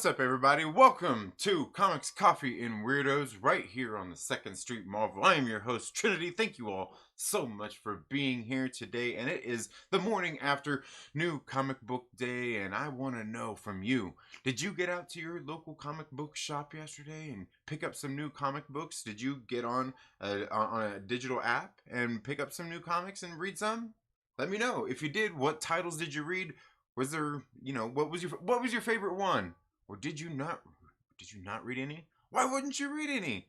What's up, everybody? Welcome to Comics, Coffee, and Weirdos right here on the 2nd Street Marvel. I am your host, Trinity. Thank you all so much for being here today. And it is the morning after New Comic Book Day, and I want to know from you, did you get out to your local comic book shop yesterday and pick up some new comic books? Did you get on a digital app and pick up some new comics and read some? Let me know. If you did, what titles did you read? Was there, what was your favorite one? Or did you not read any? Why wouldn't you read any?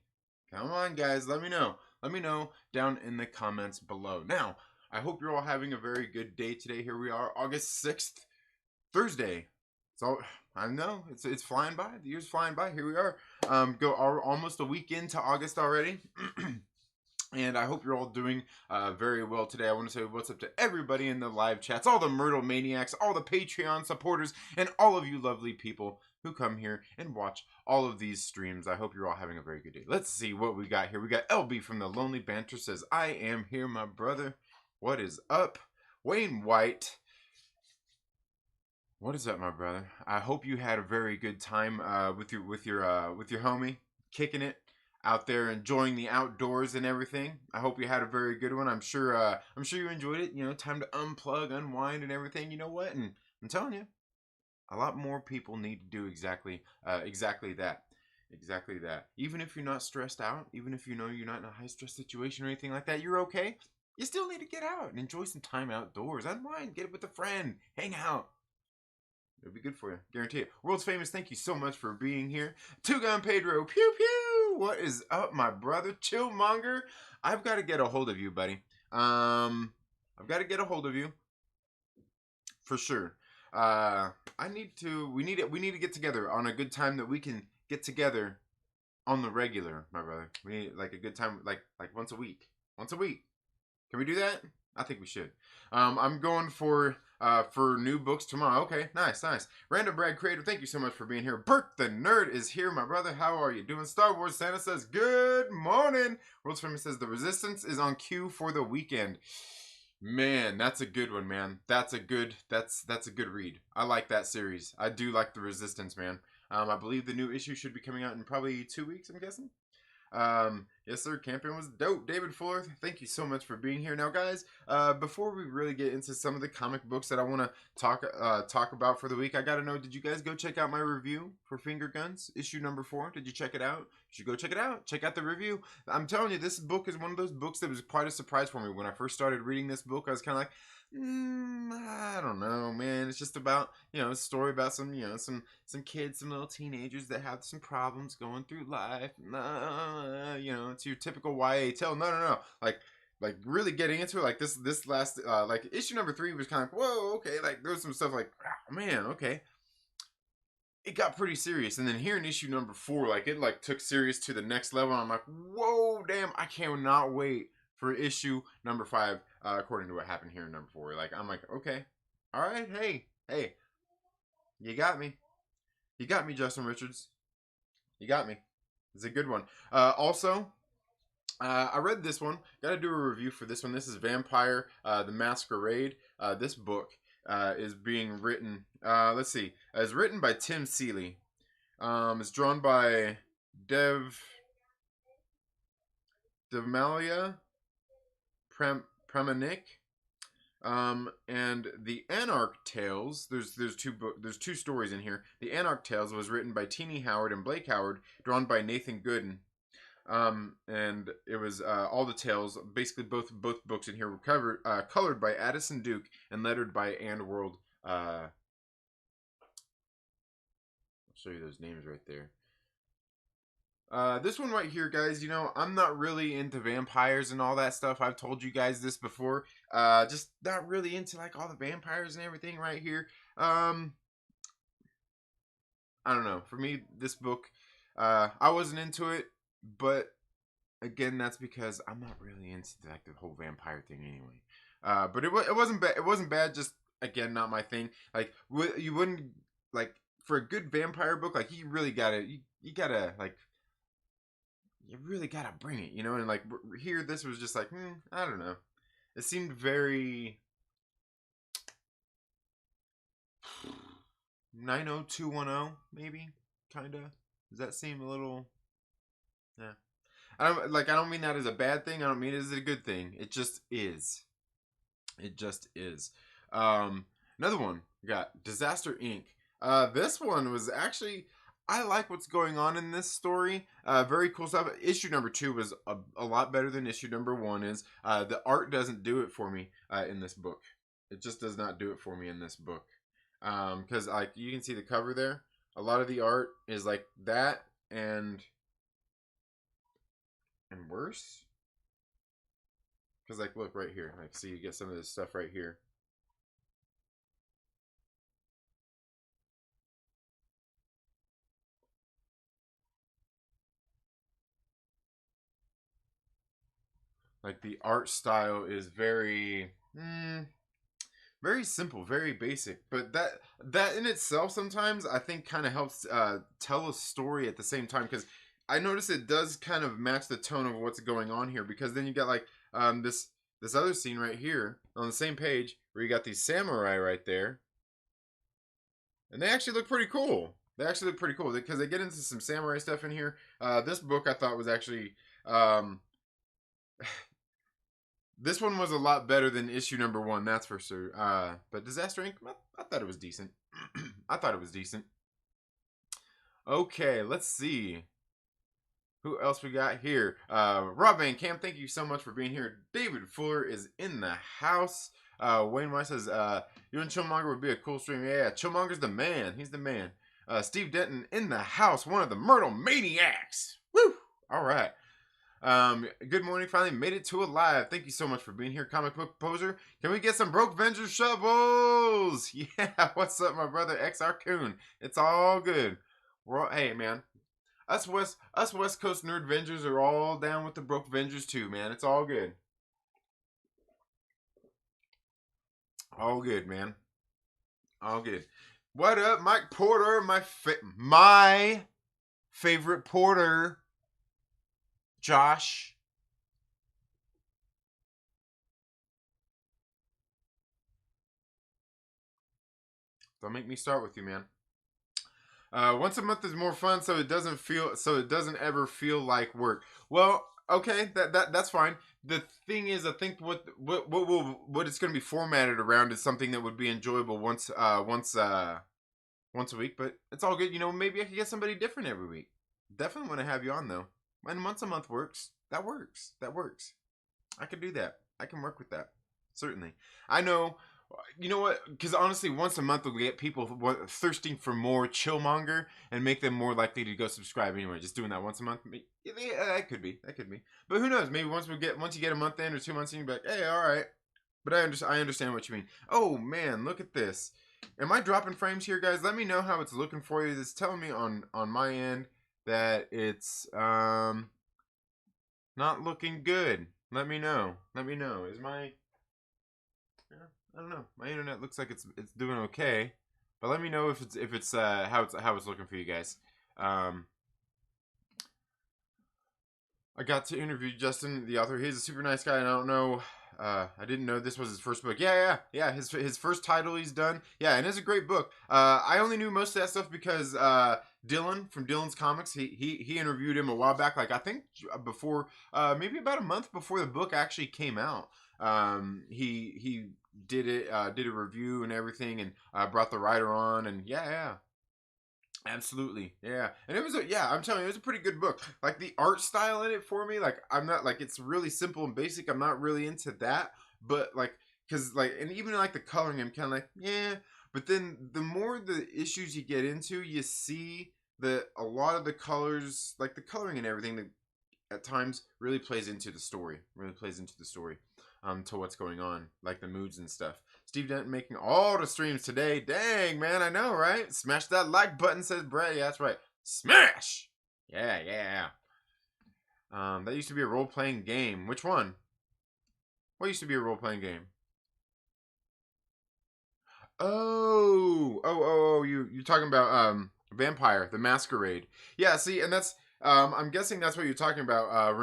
Come on, guys, let me know. Let me know down in the comments below. Now, I hope you're all having a very good day today. Here we are, August 6th, Thursday. So I know it's flying by. The year's flying by. Here we are. Almost a week into August already. And I hope you're all doing very well today. I want to say what's up to everybody in the live chats, all the Myrtle Maniacs, all the Patreon supporters, and all of you lovely people who come here and watch all of these streams. I hope you're all having a very good day. Let's see what we got here. We got LB from the Lonely Banter says, I am here, my brother. What is up? Wayne White. What is up, my brother? I hope you had a very good time with your homie, kicking it out there, enjoying the outdoors and everything. I hope you had a very good one. I'm sure you enjoyed it. Time to unplug, unwind, and everything. You know what? And I'm telling you, a lot more people need to do exactly that. Exactly that. Even if you're not stressed out, even if you know you're not in a high stress situation or anything like that, you're okay. You still need to get out and enjoy some time outdoors. Unwind, get it with a friend, hang out. It'll be good for you, guarantee it. World's Famous, thank you so much for being here. Two Gun Pedro, pew pew. What is up, my brother? Chillmonger, I've got to get a hold of you, buddy. I've got to get a hold of you for sure. We need to get together on a good time that we can get together on the regular, my brother. We need like a good time, like once a week. Once a week. Can we do that? I think we should. I'm going for new books tomorrow. Okay, nice. Random Brad Creator, thank you so much for being here. Bert the Nerd is here, my brother. How are you doing? Star Wars Santa says, good morning. World's Famous says, the Resistance is on cue for the weekend. Man, that's a good one, man. That's a good read. I like that series. I do like the Resistance, man. I believe the new issue should be coming out in probably 2 weeks, I'm guessing. Yes, sir. Camping was dope. David Fuller, thank you so much for being here. Now, guys, before we really get into some of the comic books that I want to talk about for the week, I gotta know, did you guys go check out my review for Finger Guns issue number 4? Did you check it out? You should go check it out. Check out the review. I'm telling you, this book is one of those books that was quite a surprise for me. When I first started reading this book, I was kind of like, I don't know, man. It's just about, a story about some kids, some little teenagers that have some problems going through life. It's your typical YA tale. No. Like really getting into it. Like this last, like issue number 3 was kind of, whoa, okay. Like there was some stuff like, oh, man, okay. It got pretty serious, and then here in issue number 4, like it like took serious to the next level. And I'm like, whoa, damn! I cannot wait for issue number 5, according to what happened here in number 4. Like, I'm like, okay, all right, hey, you got me, Justin Richards, you got me. It's a good one. Also, I read this one. Got to do a review for this one. This is Vampire, the Masquerade. This book is being written. Let's see. It's written by Tim Seeley. It's drawn by Devmalia Pramanik. And the Anarch Tales, there's two stories in here. The Anarch Tales was written by Teenie Howard and Blake Howard, drawn by Nathan Gooden. And it was all the tales, basically both books in here were colored by Addison Duke and lettered by Ann World. I'll show you those names right there. This one right here, guys, I'm not really into vampires and all that stuff. I've told you guys this before. Just not really into like all the vampires and everything right here. I don't know. For me, this book, I wasn't into it, but again, that's because I'm not really into like the whole vampire thing anyway. But it wasn't bad. It wasn't bad. Just again, not my thing. Like you wouldn't like for a good vampire book. Like you really gotta like. You really gotta bring it, and like here, this was just like, I don't know. It seemed very 90210, maybe. Kinda. Does that seem a little? Yeah. I don't mean that as a bad thing. I don't mean it as a good thing. It just is. It just is. Another one we got Disaster Inc. This one was actually, I like what's going on in this story. Very cool stuff. Issue number 2 was a lot better than issue number 1 is. The art doesn't do it for me in this book. It just does not do it for me in this book. Because like you can see the cover there. A lot of the art is like that and worse. Because like look right here. Like see you get some of this stuff right here. Like the art style is very very simple, very basic. But that in itself sometimes I think kind of helps tell a story at the same time, because I notice it does kind of match the tone of what's going on here, because then you got like this other scene right here on the same page where you got these samurai right there, and they actually look pretty cool. They actually look pretty cool because they get into some samurai stuff in here. This book I thought was actually this one was a lot better than issue number 1, that's for sure. But Disaster Inc., I thought it was decent. I thought it was decent. Okay, let's see. Who else we got here? Rob Van Camp, thank you so much for being here. David Fuller is in the house. Wayne Weiss says, you and Chillmonger would be a cool stream. Yeah, Chillmonger's the man. He's the man. Steve Denton in the house, one of the Myrtle Maniacs. Woo! All right. Good morning, finally made it to a live. Thank you so much for being here, Comic Book Poser. Can we get some Broke Vengers shovels? Yeah, what's up, my brother XR Coon? It's all good. Hey, man. Us West Coast Nerd Vengers are all down with the Broke Vengers too, man. It's all good. All good, man. All good. What up, Mike Porter? My favorite Porter. Josh. Don't make me start with you, man. Once a month is more fun, so it doesn't ever feel like work. Well, okay, that's fine. The thing is, I think what it's going to be formatted around is something that would be enjoyable once a week. But it's all good. You know, maybe I could get somebody different every week. Definitely want to have you on though. And once a month works. That works. I can do that. I can work with that. Certainly. I know. You know what? Because honestly, once a month will get people thirsting for more Chillmonger and make them more likely to go subscribe anyway. Just doing that once a month, yeah, that could be. But who knows? Maybe once you get a month in or 2 months in, you'll be like, hey, all right. But I understand what you mean. Oh man, look at this. Am I dropping frames here, guys? Let me know how it's looking for you. It's telling me on my end that it's not looking good. Let me know. Is my I don't know. My internet looks like it's doing okay, but let me know if it's how it's looking for you guys. I got to interview Justin, the author. He's a super nice guy, and I don't know. I didn't know this was his first book. Yeah. His first title he's done. Yeah, and it's a great book. I only knew most of that stuff because Dylan from Dylan's Comics. He interviewed him a while back. Like I think before, maybe about a month before the book actually came out. He did a review and everything, and brought the writer on, and yeah. Absolutely, yeah, and it was I'm telling you, it was a pretty good book. Like the art style in it for me, like I'm not like it's really simple and basic. I'm not really into that, but like because like and even like the coloring, I'm kind of like yeah. But then the more the issues you get into, you see that a lot of the colors, like the coloring and everything, that at times really plays into the story. To what's going on, like the moods and stuff. Steve Denton making all the streams today. Dang, man, I know, right? Smash that like button, says Brad. Yeah, that's right. Smash! Yeah. That used to be a role-playing game. Which one? What used to be a role-playing game? Oh, you're talking about Vampire, the Masquerade. Yeah, see, and that's I'm guessing that's what you're talking about,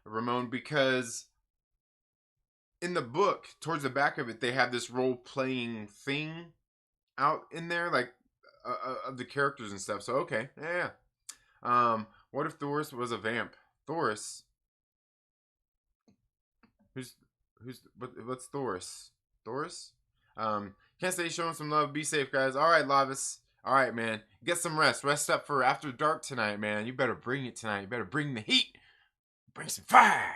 Ramon, because in the book, towards the back of it, they have this role-playing thing out in there. Like, of the characters and stuff. So okay, yeah. What if Thoris was a vamp? Thoris? Who's what's Thoris? Thoris? Can't say showing some love. Be safe, guys. All right, Lavis. All right, man. Get some rest. Rest up for after dark tonight, man. You better bring it tonight. You better bring the heat. Bring some fire.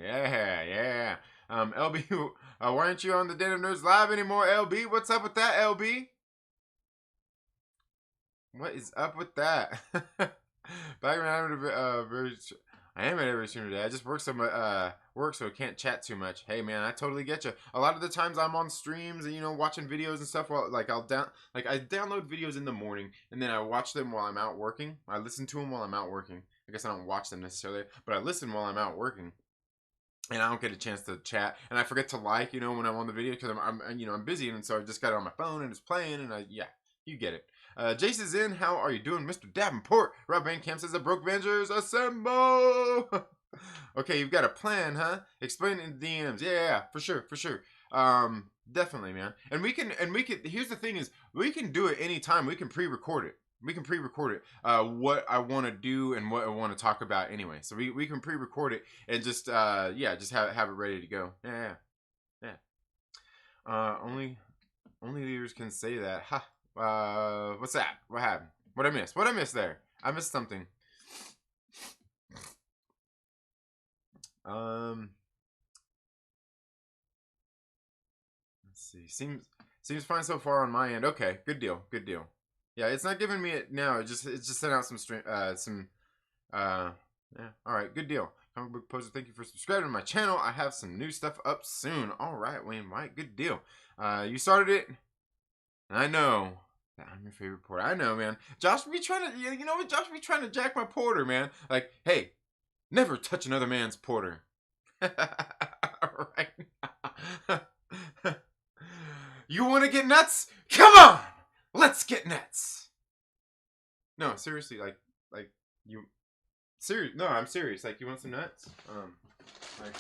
Yeah. Yeah. LB, why aren't you on the Den of Nerds Live anymore, LB? What's up with that, LB? What is up with that? Background, I am at every stream today. I just work so I can't chat too much. Hey man, I totally get you. A lot of the times I'm on streams and watching videos and stuff. While I download videos in the morning and then I watch them while I'm out working. I listen to them while I'm out working. I guess I don't watch them necessarily, but I listen while I'm out working. And I don't get a chance to chat, and I forget to when I'm on the video because I'm busy, and so I just got it on my phone and it's playing, and you get it. Jace is in. How are you doing, Mr. Davenport? Rob Bandcamp says the Broke Avengers assemble. Okay, you've got a plan, huh? Explain it in DMs. Yeah, for sure. Definitely, man. And we can. Here's the thing: is we can do it anytime. We can pre-record it. What I want to do and what I want to talk about anyway. So we can pre-record it and just have it ready to go. Yeah. Only leaders can say that. Ha. What's that? What happened? What I missed there? I missed something. Let's see. Seems fine so far on my end. Okay, good deal. Yeah, it's not giving me it now. It just sent out yeah. All right, good deal. Comic Book Poser, thank you for subscribing to my channel. I have some new stuff up soon. All right, Wayne White, good deal. You started it. I know that I'm your favorite porter. I know, man. Josh be trying to, you know what? Josh be trying to jack my porter, man. Like, hey, never touch another man's porter. All right. You want to get nuts? Come on! Let's get nuts. No, seriously, like you serious? No, I'm serious. Like, you want some nuts? Like,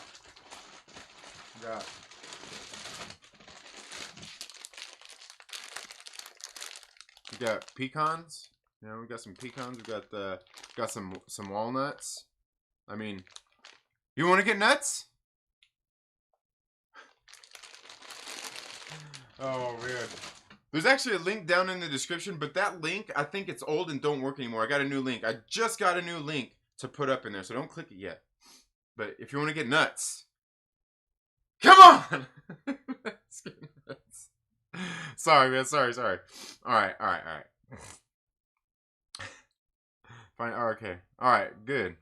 we got pecans. We got some pecans. We got some walnuts. I mean, you want to get nuts? Oh man. There's actually a link down in the description, but that link, I think it's old and don't work anymore. I got a new link. I just got a new link to put up in there, so don't click it yet. But if you want to get nuts, come on! Let's get nuts. Sorry, man. Sorry. All right. Fine. Okay. All right. Good.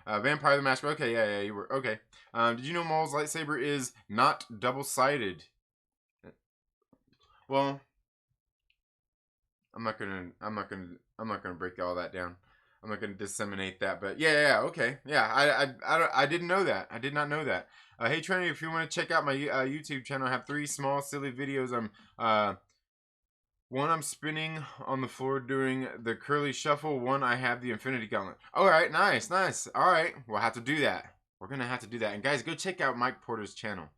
Vampire the Masquerade. Okay. Yeah. You were okay. Did you know Maul's lightsaber is not double-sided? Well, I'm not gonna break all that down. I'm not gonna disseminate that, but yeah, okay, yeah. I didn't know that. I did not know that. Hey Trinity, if you want to check out my YouTube channel, I have 3 small silly videos. One I'm spinning on the floor doing the curly shuffle. One I have the Infinity Gauntlet. All right, nice. All right, we'll have to do that. We're gonna have to do that. And guys, go check out Mike Porter's channel.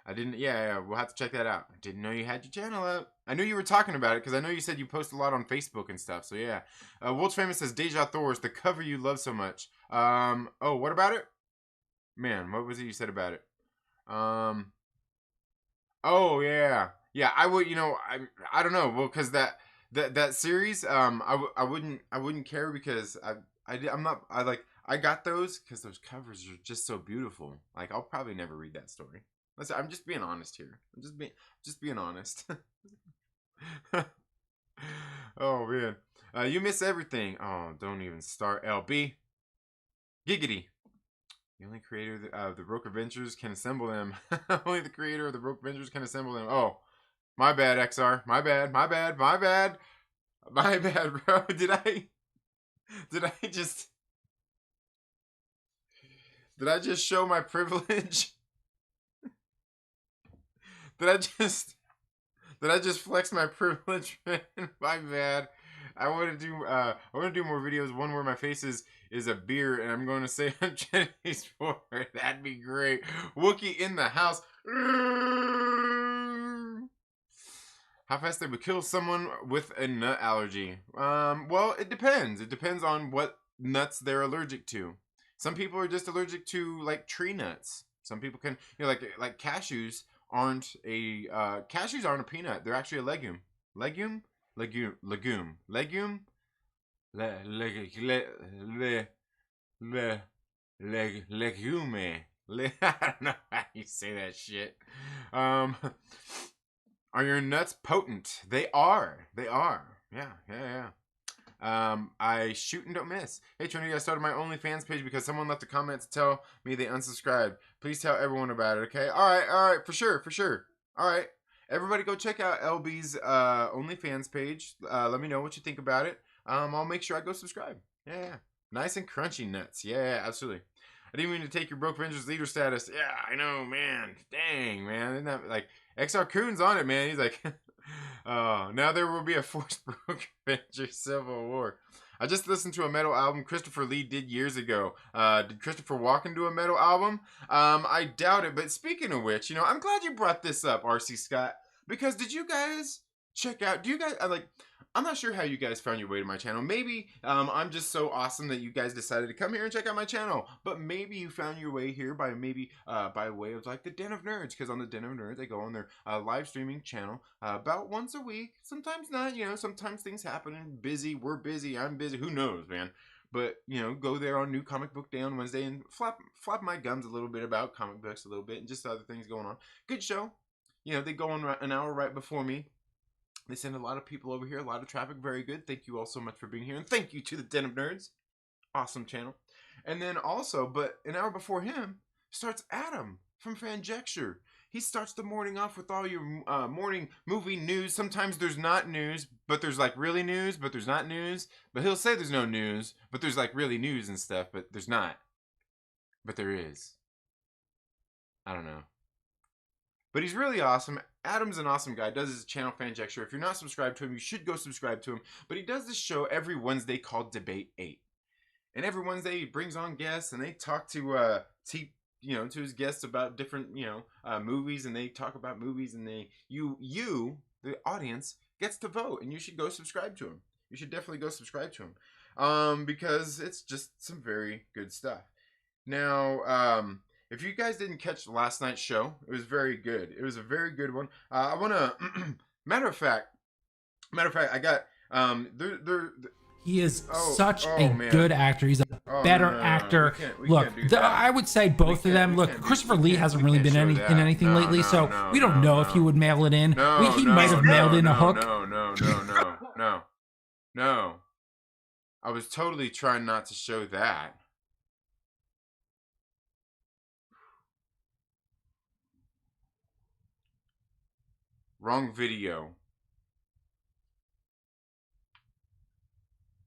I didn't, we'll have to check that out. I didn't know you had your channel up. I knew you were talking about it because I know you said you post a lot on Facebook and stuff. So yeah. World's Famous says Deja Thor's, the cover you love so much. Oh, what about it? Man, what was it you said about it? Oh yeah. Yeah, I would, I don't know. Well, cuz that series, I wouldn't care because I got those cuz those covers are just so beautiful. Like, I'll probably never read that story. Listen, I'm just being honest here. I'm just being honest. Oh man, you miss everything. Oh, don't even start. LB, giggity. The only creator of the Broke Adventures can assemble them. Only the creator of the Broke Adventures can assemble them. Oh, my bad, XR. My bad, bro. Did I just show my privilege? Did I just flex my privilege, man? My bad. I want to do more videos. One where my face is a beer, and I'm going to say I'm Chinese for it. That'd be great. Wookie in the house. How fast they would kill someone with a nut allergy. Well, it depends. It depends on what nuts they're allergic to. Some people are just allergic to like tree nuts. Some people can, like cashews aren't a peanut. They're actually a legume. Legume, legume. Le, le, le, le, le, legume. I don't know how you say that shit. Um, are your nuts potent? They are. They are. Yeah. I shoot and don't miss. Hey Trinity, I started my OnlyFans page because someone left a comment to tell me they unsubscribed. Please tell everyone about it, okay? Alright, for sure. Alright. Everybody go check out LB's OnlyFans page. Let me know what you think about it. I'll make sure I go subscribe. Yeah. Nice and crunchy nuts. Yeah, absolutely. I didn't mean to take your Broke Avengers leader status. Yeah, I know, man. Dang, man. Isn't that like XR Coon's on it, man? He's like, oh, now there will be a forced Broke Avengers Civil War. I just listened to a metal album Christopher Lee did years ago. Did Christopher Walken do a metal album? I doubt it. But speaking of which, I'm glad you brought this up, RC Scott, because did you guys check out? Do you guys I'm not sure how you guys found your way to my channel. Maybe I'm just so awesome that you guys decided to come here and check out my channel. But maybe you found your way here by by way of like the Den of Nerds, because on the Den of Nerds they go on their live streaming channel about once a week. Sometimes not, sometimes things happen and busy. We're busy. I'm busy. Who knows, man? But go there on New Comic Book Day on Wednesday and flap my gums a little bit about comic books a little bit and just other things going on. Good show. They go on an hour right before me. They send a lot of people over here, a lot of traffic. Very good. Thank you all so much for being here. And thank you to the Den of Nerds. Awesome channel. And then also, but an hour before him, starts Adam from Fanjecture. He starts the morning off with all your morning movie news. Sometimes there's not news, but there's like really news, but there's not news. But he'll say there's no news, but there's like really news and stuff, but there's not. But there is. I don't know. But he's really awesome. Adam's an awesome guy. Does his channel Fanjecture. If you're not subscribed to him, you should go subscribe to him. But he does this show every Wednesday called Debate 8. And every Wednesday he brings on guests and they talk to to his guests about different movies, and they talk about movies, and you the audience gets to vote, and you should go subscribe to him. You should definitely go subscribe to him. Because it's just some very good stuff. Now, if you guys didn't catch last night's show, it was very good. It was a very good one. I want to, matter of fact, I got, he is such a good actor. He's a better actor. Look, I would say both of them. Look, Christopher Lee hasn't really been in anything lately, so we don't know if he would mail it in. He might have mailed in a hook. No. I was totally trying not to show that. Wrong video.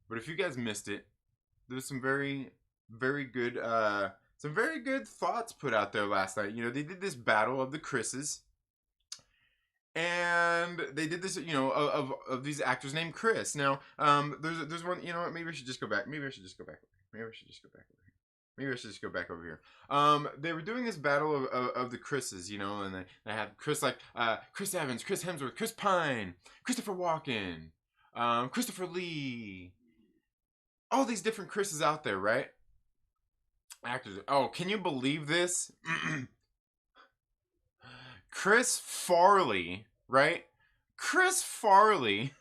But if you guys missed it, there was some very good thoughts put out there last night. They did this battle of the Chris's. And they did this, of these actors named Chris. Now, there's one, maybe I should just go back. Maybe I should just go back over here. They were doing this battle of the Chris's, and they had Chris like Chris Evans, Chris Hemsworth, Chris Pine, Christopher Walken, Christopher Lee, all these different Chris's out there, right? Actors. Oh, can you believe this? Chris Farley, right? Chris Farley.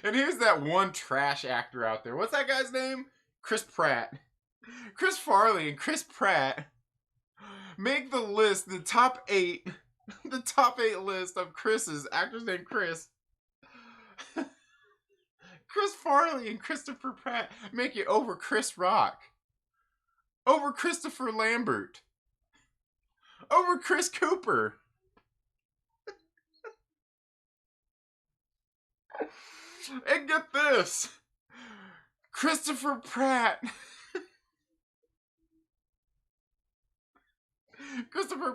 And here's that one trash actor out there. What's that guy's name? Chris Pratt. Chris Farley and Chris Pratt make the list, the top 8 list of Chris's, actors named Chris. Chris Farley and Christopher Pratt make it over Chris Rock. Over Christopher Lambert. Over Chris Cooper. And get this. Christopher Pratt. Christopher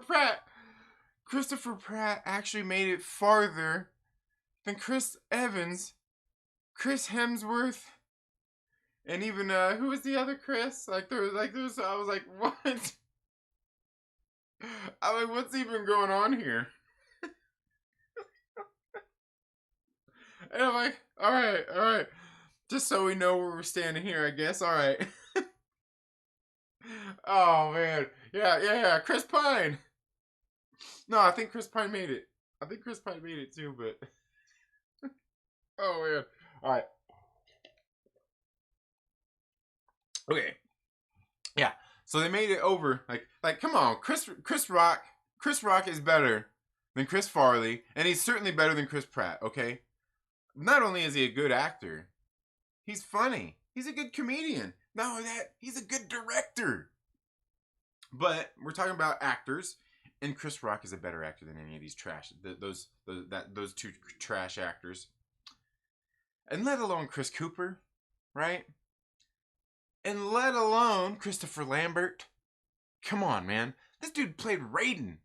Pratt actually made it farther than Chris Evans, Chris Hemsworth, and even who was the other Chris? I was like, what? I'm like, what's even going on here? And I'm like, all right. Just so we know where we're standing here, I guess. All right. Oh man, yeah. Chris Pine. No, I think Chris Pine made it. I think Chris Pine made it too, but oh man. All right. Okay. Yeah. So they made it over. Like, come on, Chris Rock is better than Chris Farley, and he's certainly better than Chris Pratt. Okay. Not only is he a good actor, he's funny. He's a good comedian. Not only that, he's a good director. But we're talking about actors, and Chris Rock is a better actor than any of these those two trash actors, and let alone Chris Cooper, right? And let alone Christopher Lambert. Come on, man. This dude played Raiden.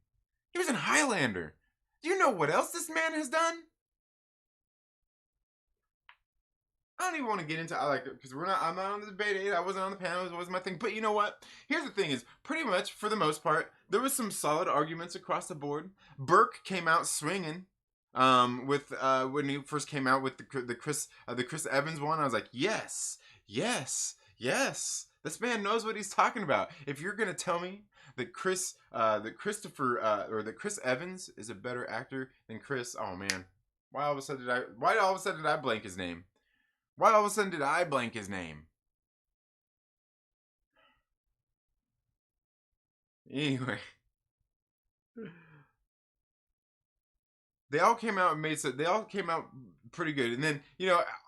He was in Highlander. Do you know what else this man has done? I don't even want to get into because I'm not on the debate. I wasn't on the panel. It wasn't my thing. But you know what? Here's the thing: is pretty much for the most part, there was some solid arguments across the board. Burke came out swinging, with when he first came out with the Chris Evans one. I was like, yes. This man knows what he's talking about. If you're gonna tell me that Chris Evans is a better actor than Chris, oh man, why all of a sudden did I blank his name? Why all of a sudden did I blank his name? Anyway. They all came out pretty good. And then,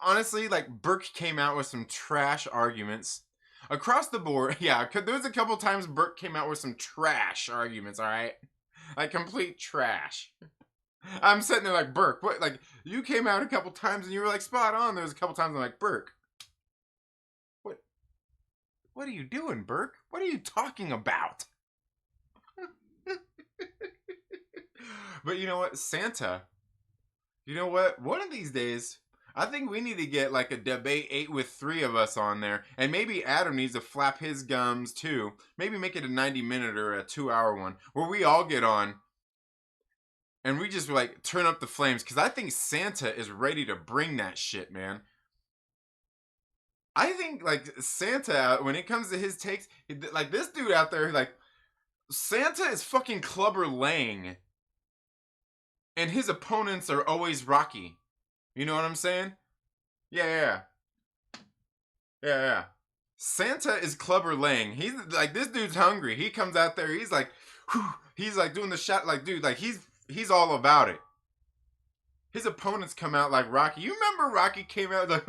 honestly, like Burke came out with some trash arguments. Across the board, yeah, there was a couple times Burke came out with some trash arguments, alright? Like complete trash. I'm sitting there like, Burke, what? Like, you came out a couple times and you were like spot on. There was a couple times I'm like, Burke, what are you doing, Burke? What are you talking about? But you know what? Santa, you know what? One of these days, I think we need to get like a debate 8 with 3 of us on there. And maybe Adam needs to flap his gums too. Maybe make it a 90-minute or a 2-hour one where we all get on and we just like turn up the flames. Because I think Santa is ready to bring that shit, man. I think like Santa, when it comes to his takes, like this dude out there, like Santa is fucking Clubber Lang. And his opponents are always Rocky. You know what I'm saying? Yeah. Santa is Clubber Lang. He's like, this dude's hungry. He comes out there. He's like, whew, he's like doing the shot. Like, dude, like he's all about it. His opponents come out like Rocky. You remember Rocky came out like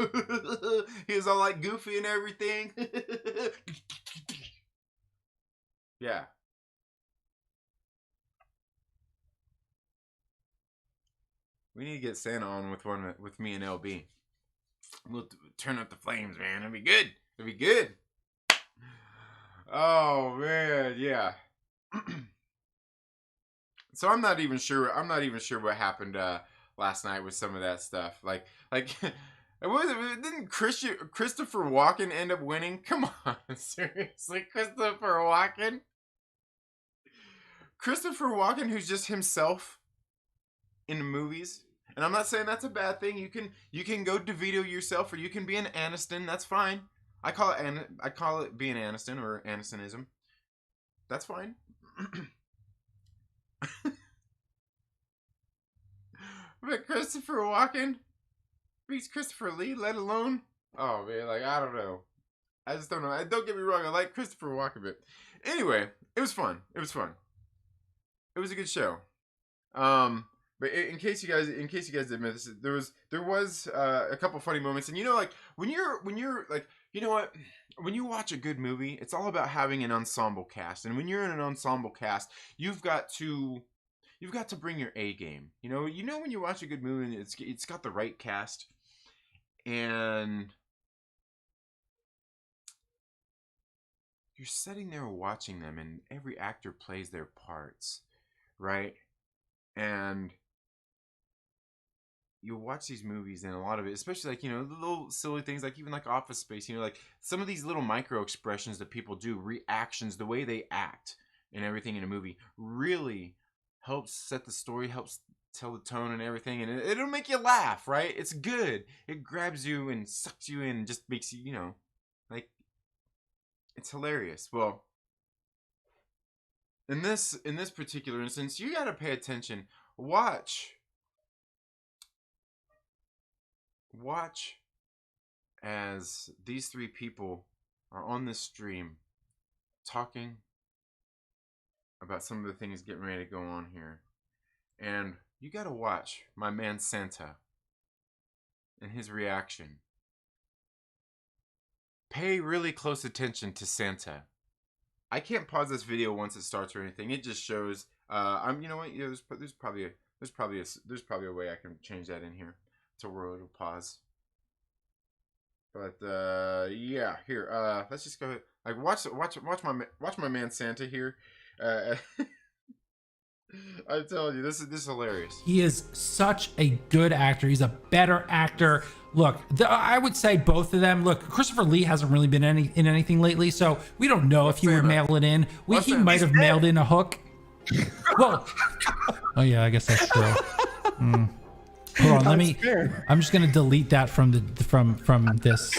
he was all like goofy and everything. Yeah. We need to get Santa on with me and LB. We'll turn up the flames, man. It'll be good. It'll be good. Oh man, yeah. So I'm not even sure what happened last night with some of that stuff. Like didn't Christopher Walken end up winning? Come on, seriously, Christopher Walken. Christopher Walken, who's just himself in the movies. And I'm not saying that's a bad thing. You can go DeVito yourself, or you can be an Aniston. That's fine. I call it being Aniston or Anistonism. That's fine. But Christopher Walken beats Christopher Lee, let alone. Oh man, like I don't know. I just don't know. Don't get me wrong. I like Christopher Walken, but anyway, it was fun. It was a good show. But in case you guys didn't miss this, there was a couple funny moments, and like when you're like, you know what, when you watch a good movie, it's all about having an ensemble cast, and when you're in an ensemble cast, you've got to bring your A game. You know when you watch a good movie, and it's got the right cast, and you're sitting there watching them, and every actor plays their parts, right? And you watch these movies, and a lot of it, especially like, the little silly things, like even like Office Space, like some of these little micro expressions that people do, reactions, the way they act, and everything in a movie really helps set the story, helps tell the tone and everything, and it'll make you laugh, right? It's good. It grabs you and sucks you in and just makes you, you know, like, it's hilarious. Well, in this particular instance, you got to pay attention. Watch as these three people are on this stream talking about some of the things getting ready to go on here. And you got to watch my man Santa and his reaction. Pay really close attention to Santa. I can't pause this video once it starts or anything. It just shows. You know what? Yeah, there's probably a way I can change that in here to where it'll pause. But yeah, here. Let's just go ahead. Like watch my man Santa here. I'm telling you, this is hilarious. He is such a good actor. He's a better actor. Look, I would say both of them. Look, Christopher Lee hasn't really been in anything lately, so we don't know if he would mail it in. He might have mailed in a hook. Well, oh yeah, I guess that's true. Hold on, I'm just gonna delete that from this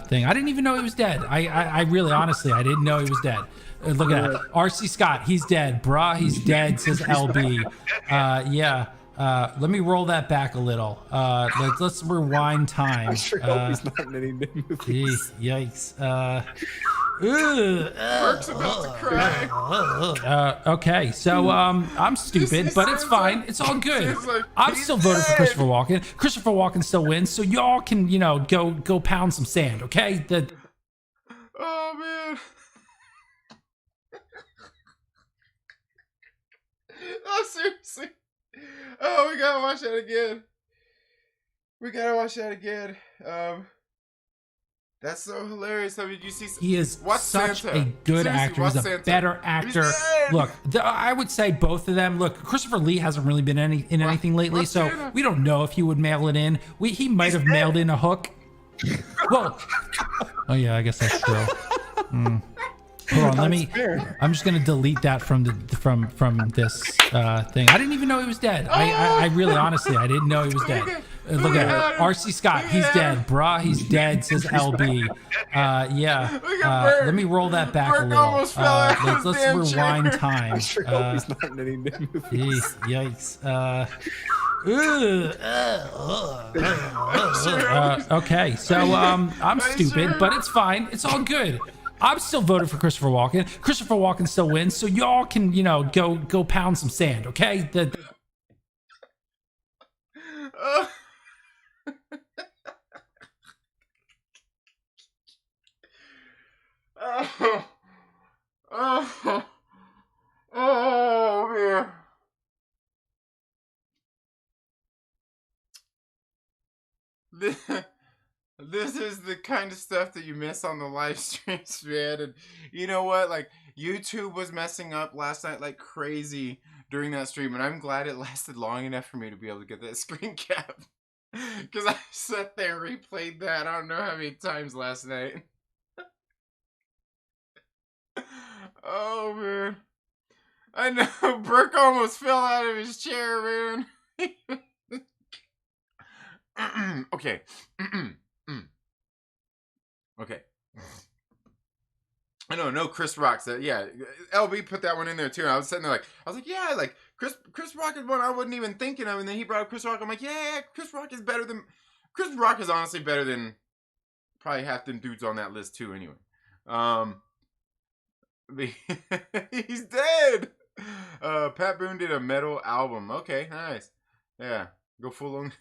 thing. I didn't even know he was dead. I really, honestly, I didn't know he was dead. Look at that. RC Scott, he's dead. Brah, he's dead, says LB. Yeah. Let me roll that back a little. Let's rewind time. I sure hope he's not in any new movies. Yikes. Burke's about to cry. Okay, so I'm stupid, but it's fine. It's all good. I'm still voting for Christopher Walken. Christopher Walken still wins, so y'all can, you know, go pound some sand, okay? Oh man. Oh, seriously. Oh, we gotta watch that again. That's so hilarious. I mean, you see, he is such a good actor. He's a better actor. Look, I would say both of them. Look, Christopher Lee hasn't really been in anything lately, so we don't know if he would mail it in. He might have mailed in a hook. Well, oh yeah, I guess that's true. Hold on, I'm just gonna delete that from this thing. I didn't even know he was dead. I really, honestly, I didn't know he was dead. Look at that. RC Scott, he's dead. Brah, he's dead, says LB. Yeah. Let me roll that back a little. Let's rewind time. I sure hope he's not in any new movies. Yikes. Okay, so I'm stupid, but it's fine. It's all good. I'm still voting for Christopher Walken. Christopher Walken still wins, so y'all can, you know, go pound some sand, okay? Oh man. This is the kind of stuff that you miss on the live streams, man. And you know what? Like, YouTube was messing up last night like crazy during that stream, and I'm glad it lasted long enough for me to be able to get that screen cap. Because I sat there and replayed that I don't know how many times last night. Oh, man. I know, Burke almost fell out of his chair, man. Okay. Okay. I know, no Chris Rock said, yeah, LB put that one in there too. And I was sitting there yeah, like Chris Rock is one I wasn't even thinking of, and then he brought up Chris Rock. I'm like, yeah, Chris Rock is honestly better than probably half them dudes on that list too. Anyway, he's dead. Pat Boone did a metal album. Okay, nice. Yeah. Go full on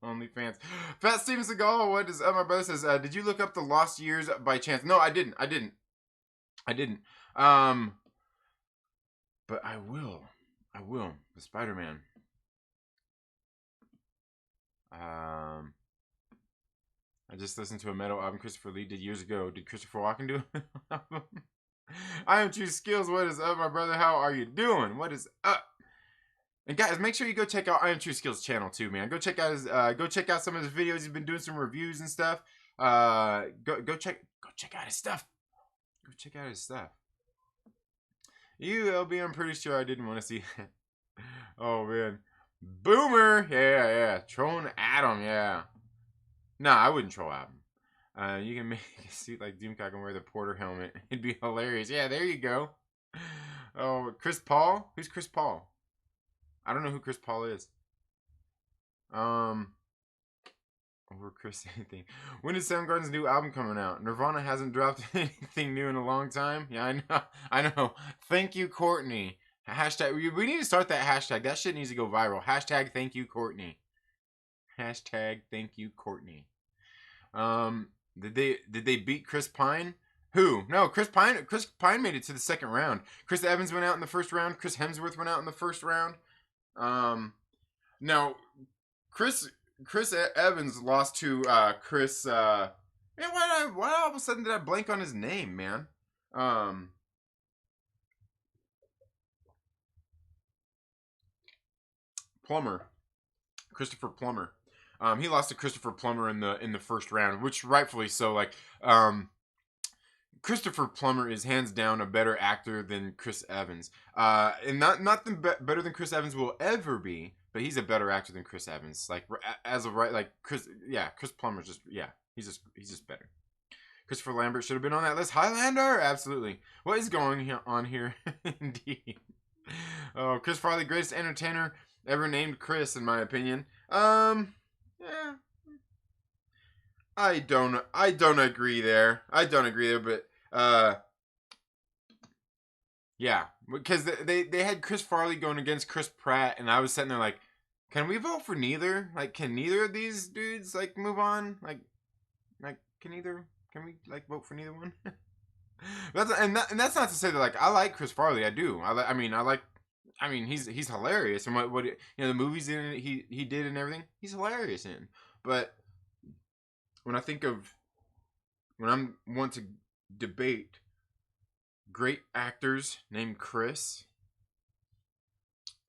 OnlyFans. Fat Steven Seagal, what does my brother says? Did you look up the Lost Years by chance? No, I didn't. But I will. The Spider-Man. I just listened to a metal album Christopher Lee did years ago. Did Christopher Walken do an album? I am True Skills. What is up, my brother? How are you doing? What is up? And guys, make sure you go check out I Am True Skills channel too, man. Go check out his some of his videos. He's been doing some reviews and stuff. Go check out his stuff. LB, I'm pretty sure I didn't want to see that. Oh, man. Boomer! Yeah. Trolling Adam, yeah. Nah, I wouldn't troll Adam. You can make a suit like Doomcock and wear the Porter helmet. It'd be hilarious. Yeah, there you go. Oh, Chris Paul? Who's Chris Paul? I don't know who Chris Paul is. Over Chris anything. When is Soundgarden's new album coming out? Nirvana hasn't dropped anything new in a long time. Yeah, I know. Thank you, Courtney. Hashtag. We need to start that hashtag. That shit needs to go viral. Hashtag thank you, Courtney. Hashtag thank you, Courtney. Did they beat Chris Pine? Who? No, Chris Pine made it to the second round. Chris Evans went out in the first round. Chris Hemsworth went out in the first round. Now Chris Evans lost to Chris. Man, why all of a sudden did I blank on his name, man? Plummer, Christopher Plummer. He lost to Christopher Plummer in the first round, which rightfully so. Like, Christopher Plummer is hands down a better actor than Chris Evans. And not better than Chris Evans will ever be, but he's a better actor than Chris Evans. Like, as of right, like Chris Plummer's just, he's just better. Christopher Lambert should have been on that list. Highlander, absolutely. What is going on here? Indeed. Oh, Chris Farley, greatest entertainer ever named Chris, in my opinion. Yeah. I don't agree there. But yeah, because they had Chris Farley going against Chris Pratt, and I was sitting there like, can we vote for neither? Like, can neither of these dudes like move on? Like can we like vote for neither one? that's not to say that like I like Chris Farley. I do. I mean he's hilarious, and what the movies in it, he did and everything, he's hilarious in. But when I want to debate great actors named Chris,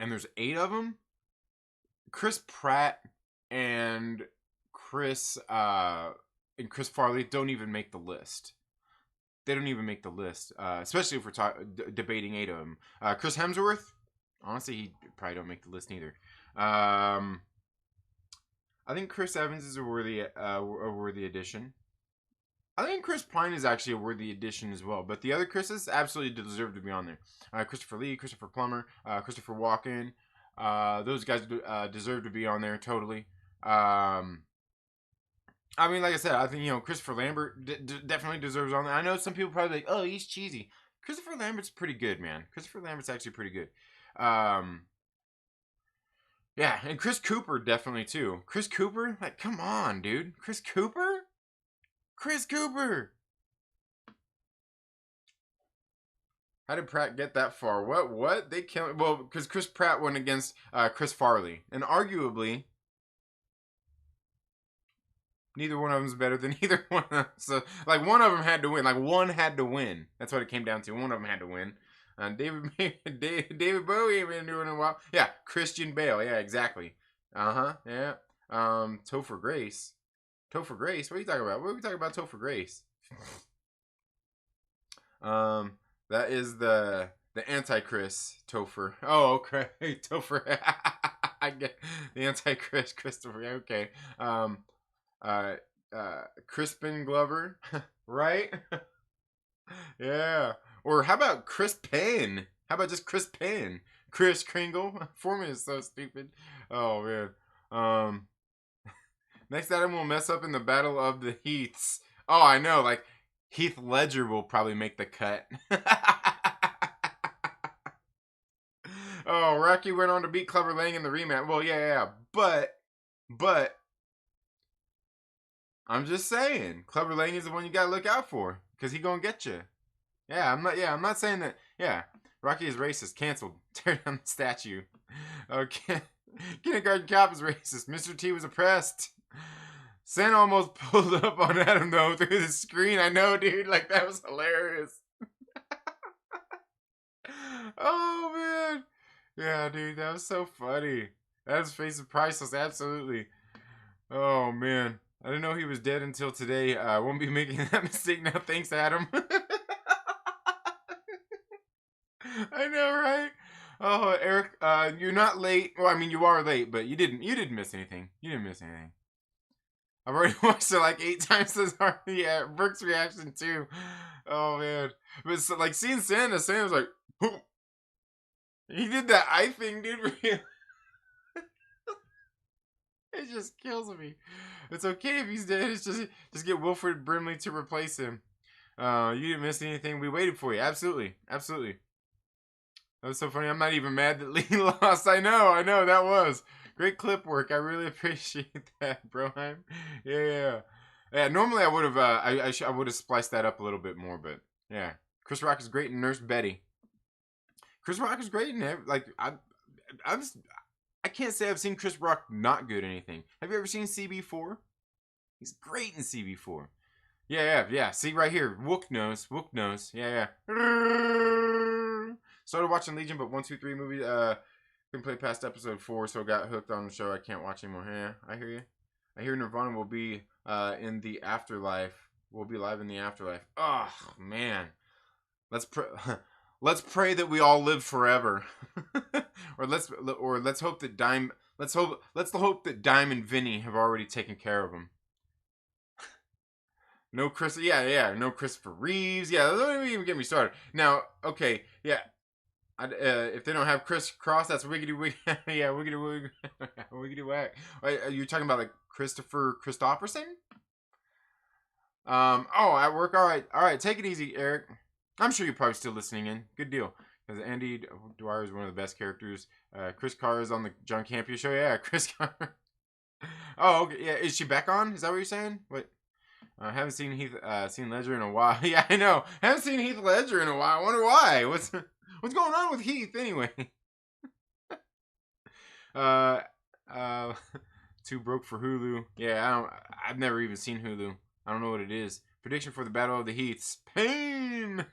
and there's 8 of them, Chris Pratt and Chris Farley don't even make the list. They don't even make the list, especially if we're debating 8 of them. Chris Hemsworth, honestly, he probably don't make the list either. I think Chris Evans is a worthy addition. I think Chris Pine is actually a worthy addition as well. But the other Chris's absolutely deserve to be on there. Christopher Lee, Christopher Plummer, Christopher Walken. Those guys deserve to be on there totally. I mean, like I said, I think, Christopher Lambert definitely deserves on there. I know some people probably like, oh, he's cheesy. Christopher Lambert's pretty good, man. Christopher Lambert's actually pretty good. Yeah, and Chris Cooper definitely too. Chris Cooper? Like, come on, dude. Chris Cooper? How did Pratt get that far? What? They killed... Well, because Chris Pratt went against Chris Farley. And arguably, neither one of them is better than either one of them. So, like, one of them had to win. Like, one had to win. That's what it came down to. One of them had to win. David Bowie ain't been doing it in a while. Yeah, Christian Bale. Yeah, exactly. Yeah. Topher Grace. What are you talking about? What are we talking about? Topher Grace. That is the Antichrist Topher. Oh, okay. Topher. I get the Antichrist Christopher. Okay. Crispin Glover, right? Yeah. Or how about Chris Penn? How about just Chris Penn? Chris Kringle. Foreman is so stupid. Oh man. Next item will mess up in the Battle of the Heaths. Oh, I know. Like, Heath Ledger will probably make the cut. Oh, Rocky went on to beat Clubber Lang in the rematch. Well, yeah. But I'm just saying, Clubber Lang is the one you gotta look out for, because he gonna get you. I'm not saying that. Yeah, Rocky is racist. Canceled. Tear down the statue. Okay. Kindergarten Cop is racist. Mr. T was oppressed. Santa almost pulled up on Adam, though, through the screen. I know, dude. Like, that was hilarious. Oh, man. Yeah, dude. That was so funny. Adam's face is priceless. Absolutely. Oh, man. I didn't know he was dead until today. I won't be making that mistake now. Thanks, Adam. I know, right? Oh, Eric, you're not late. Well, I mean, you are late, but you didn't miss anything. You didn't miss anything. I've already watched it like 8 times this hard. Yeah, Brooke's reaction too. Oh man, but so, like seeing Santa was like, "Whoop." He did that eye thing, dude. It just kills me. It's okay if he's dead. It's just get Wilfred Brimley to replace him. You didn't miss anything. We waited for you. Absolutely, absolutely. That was so funny. I'm not even mad that Lee lost. I know. That was great clip work. I really appreciate that, Broheim. Yeah. Normally I would have. I would have spliced that up a little bit more, but yeah. Chris Rock is great in Nurse Betty. Chris Rock is great in I can't say I've seen Chris Rock not good at anything. Have you ever seen CB4? He's great in CB4. Yeah. See right here. Wook knows. Yeah. Started watching Legion, but 1, 2, 3 movie. Couldn't play past episode 4, so got hooked on the show. I can't watch anymore. Yeah, I hear you. I hear Nirvana will be in the afterlife. We'll be live in the afterlife. Oh man, let's pray that we all live forever, or let's hope that let's hope that Dime and Vinny have already taken care of him. No no Christopher Reeves. Yeah, don't even get me started. Now, okay, yeah. If they don't have Chris Cross, that's wiggity wig. Yeah, wiggity wig. Wiggity whack. Are you talking about like Christopherson? Oh, at work. All right. Take it easy, Eric. I'm sure you're probably still listening in. Good deal. Because Andy Dwyer is one of the best characters. Chris Carr is on the John Campea show. Yeah, Chris Carr. Oh, okay. Yeah, is she back on? Is that what you're saying? What? I haven't seen seen Ledger in a while. Yeah, I know. Haven't seen Heath Ledger in a while. I wonder why. What's going on with Heath anyway? Too broke for Hulu. Yeah, I've never even seen Hulu. I don't know what it is. Prediction for the Battle of the Heaths. Pain.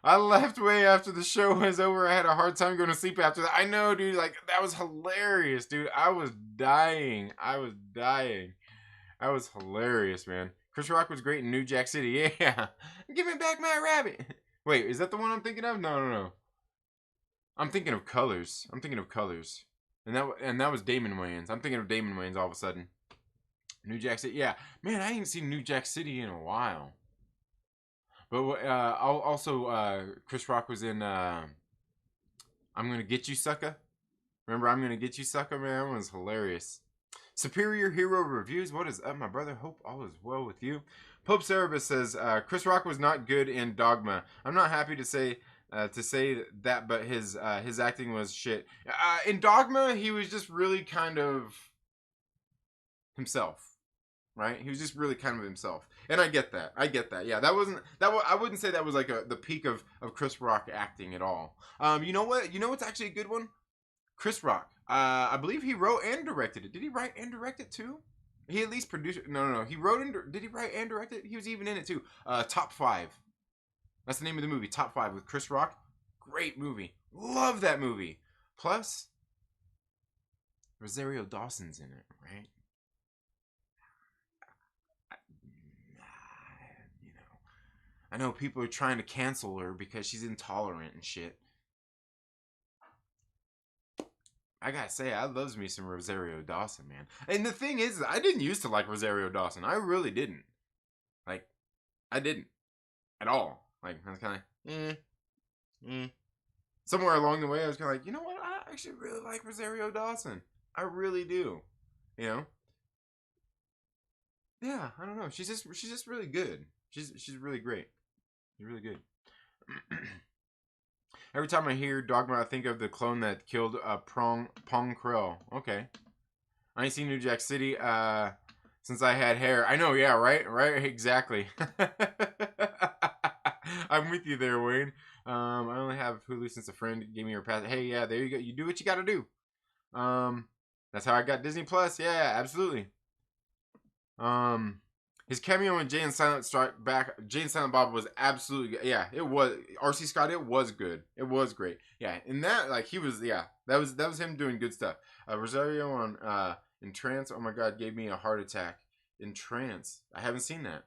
I left way after the show was over. I had a hard time going to sleep after that. I know, dude. Like that was hilarious, dude. I was dying. That was hilarious, man. Chris Rock was great in New Jack City. Yeah. Give me back my rabbit. Wait, is that the one I'm thinking of? No. I'm thinking of Colors. And that was Damon Wayans. I'm thinking of Damon Wayans all of a sudden. New Jack City. Yeah. Man, I ain't seen New Jack City in a while. But also Chris Rock was in I'm Gonna Get You, Sucker. Remember I'm Gonna Get You, Sucker, man? That was hilarious. Superior Hero Reviews. What is up, my brother? Hope all is well with you. Pope Cerebus says Chris Rock was not good in Dogma. I'm not happy to say that, but his acting was shit. In Dogma, he was just really kind of himself, right? He was just really kind of himself, and I get that. Yeah, I wouldn't say that was like the peak of Chris Rock acting at all. You know what? You know what's actually a good one? Chris Rock. I believe he wrote and directed it. Did he write and direct it too? He at least produced it. No. He wrote and did he write and direct it? He was even in it too. Top 5. That's the name of the movie. Top 5 with Chris Rock. Great movie. Love that movie. Plus, Rosario Dawson's in it, right? You know, I know people are trying to cancel her because she's intolerant and shit. I gotta say, I loves me some Rosario Dawson, man. And the thing is, I didn't used to like Rosario Dawson. I really didn't. Like, I didn't. At all. Like, I was kind of, Somewhere along the way, I was kind of like, you know what? I actually really like Rosario Dawson. I really do. You know? Yeah, I don't know. She's just really good. She's really great. She's really good. Every time I hear Dogma, I think of the clone that killed Pong Krell. Okay. I ain't seen New Jack City since I had hair. I know, yeah, right, exactly. I'm with you there, Wayne. I only have Hulu since a friend gave me her pass. Hey, yeah, there you go. You do what you got to do. That's how I got Disney Plus. Yeah, absolutely. His cameo in Jay and Silent Bob was absolutely, yeah, it was. R.C. Scott, it was good. It was great. Yeah, and that, like, he was, yeah, that was him doing good stuff. Rosario on Entrance, oh my god, gave me a heart attack. Entrance, I haven't seen that.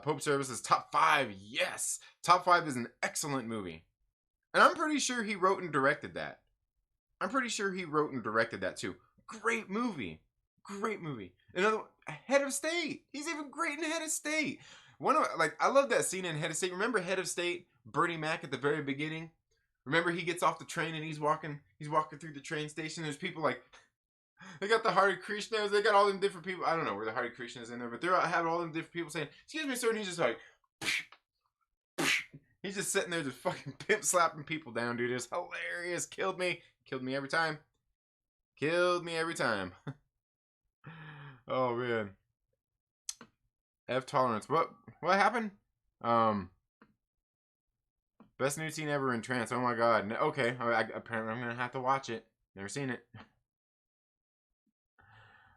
Pope Service's Top 5, yes! Top 5 is an excellent movie. And I'm pretty sure he wrote and directed that. I'm pretty sure he wrote and directed that too. Great movie. Great movie. Another one, Head of State. He's even great in Head of State. I love that scene in Head of State. Remember Head of State, Bernie Mac at the very beginning? Remember he gets off the train and he's walking through the train station. There's people like, they got the Hare Krishnas. They got all them different people. I don't know where the Hare Krishnas in there, but they're having all them different people saying, "Excuse me, sir," and he's just like, he's just sitting there just fucking pimp slapping people down, dude. It's hilarious. Killed me every time. Killed me every time. Oh man. F Tolerance. What happened? Best new scene ever in Trance. Oh my god. Okay. Apparently I'm gonna have to watch it. Never seen it.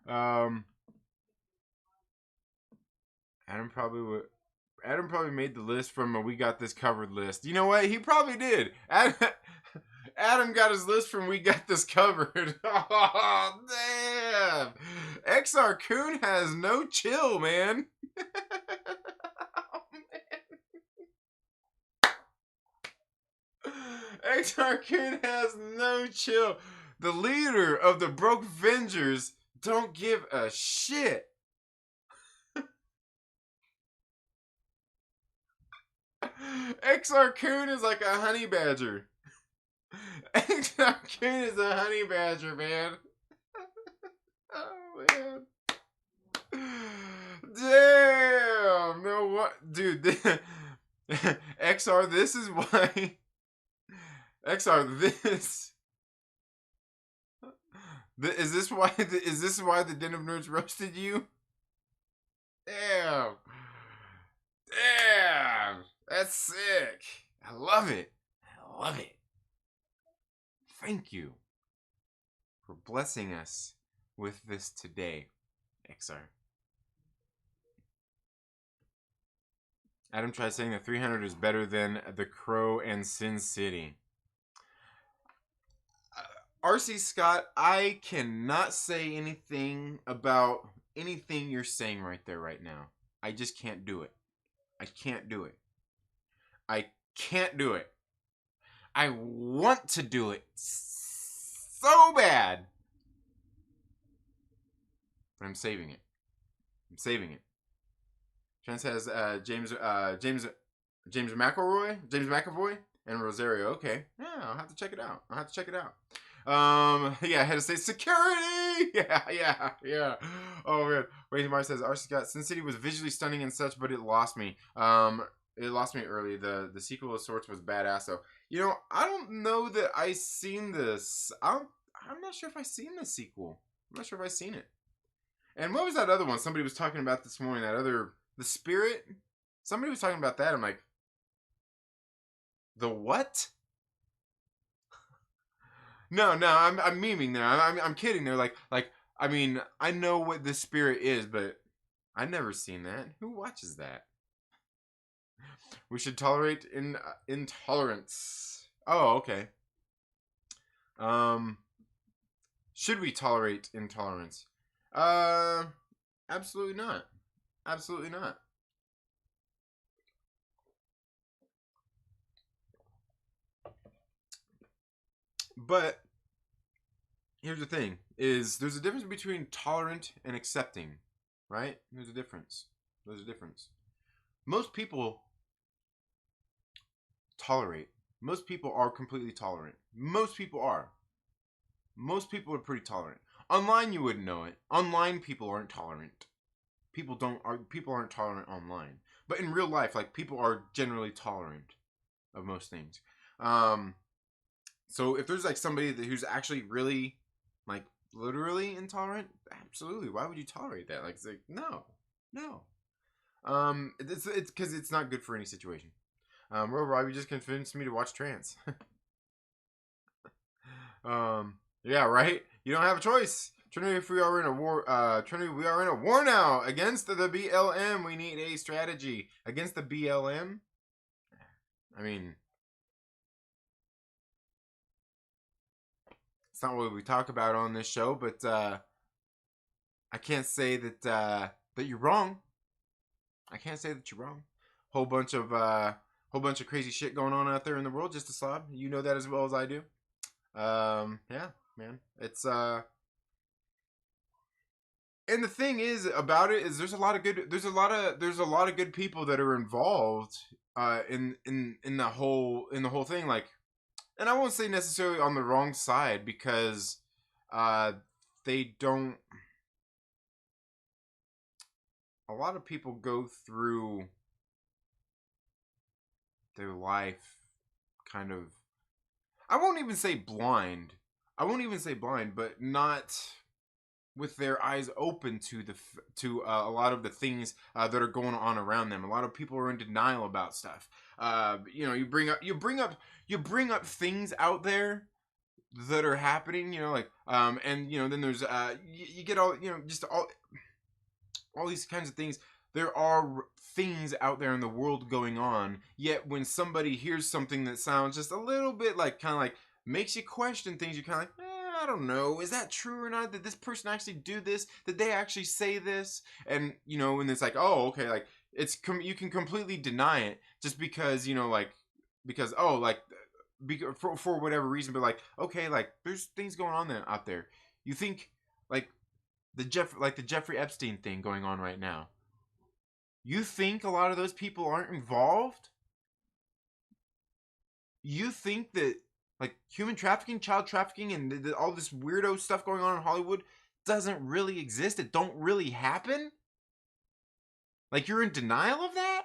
Adam probably made the list from a We Got This Covered list. You know what? He probably did. Adam got his list from We Got This Covered. Oh, damn. XR Coon has no chill, man. XR Coon has no chill. The leader of the Broke Vengers don't give a shit. XR Coon is like a honey badger. XR Coon is a honey badger, man. Oh, man. Damn. No, what? Dude, XR, this is why. XR, this. Is this why the Den of Nerds roasted you? Damn. Damn. That's sick. I love it. I love it. Thank you for blessing us with this today, XR. Adam tried saying that 300 is better than The Crow and Sin City. RC Scott, I cannot say anything about anything you're saying right there right now. I just can't do it. I can't do it. I can't do it. I want to do it so bad. But I'm saving it. I'm saving it. Chance has James McAvoy and Rosario. Okay. Yeah, I'll have to check it out. Yeah, I had to say security. Yeah. Oh man. Wait, Mars says RC Scott, Sin City was visually stunning and such, but it lost me. It lost me early. The sequel of sorts was badass though. You know, I don't know that I seen this. I'm not sure if I seen the sequel. I'm not sure if I seen it. And what was that other one somebody was talking about this morning? The Spirit? Somebody was talking about that. I'm like, the what? No, I'm memeing there. I'm kidding. They're like, I mean, I know what The Spirit is, but I've never seen that. Who watches that? We should tolerate intolerance. Oh, okay. Should we tolerate intolerance? Absolutely not. Absolutely not. But here's the thing: there's a difference between tolerant and accepting, right? There's a difference. Most people tolerate. Most people are completely tolerant. Most people are pretty tolerant. Online, you wouldn't know it. Online, people aren't tolerant. People aren't tolerant online. But in real life, like, people are generally tolerant of most things. So if there's like somebody who's actually really, like, literally intolerant, absolutely. Why would you tolerate that? Like, it's like, no. It's because it's not good for any situation. Rob, you just convinced me to watch Trance. Yeah, right? You don't have a choice. Trinity, we are in a war now against the BLM. We need a strategy against the BLM. I mean, it's not what we talk about on this show, but I can't say that you're wrong. I can't say that you're wrong. Whole bunch of whole bunch of crazy shit going on out there in the world. Just a slob. You know that as well as I do. Yeah, man. It's and the thing is about it is there's a lot of good people that are involved in the whole thing, like, and I won't say necessarily on the wrong side, because they don't, a lot of people go through their life kind of, I won't even say blind, but not with their eyes open to a lot of the things that are going on around them. A lot of people are in denial about stuff. You know, you bring up things out there that are happening. You know, like and you know, then there's you get all, you know, just all these kinds of things. There are things out there in the world going on. Yet when somebody hears something that sounds just a little bit like, kind of like, makes you question things, you're kind of like, I don't know, is that true or not? Did this person actually do this? Did they actually say this? And, you know, and it's like, oh, okay, like, you can completely deny it just because, you know, like, because, oh, like, for whatever reason, but like, okay, like, there's things going on out there. You think, like, the Jeffrey Epstein thing going on right now. You think a lot of those people aren't involved? You think that, like, human trafficking, child trafficking, and all this weirdo stuff going on in Hollywood doesn't really exist? It don't really happen? Like, you're in denial of that?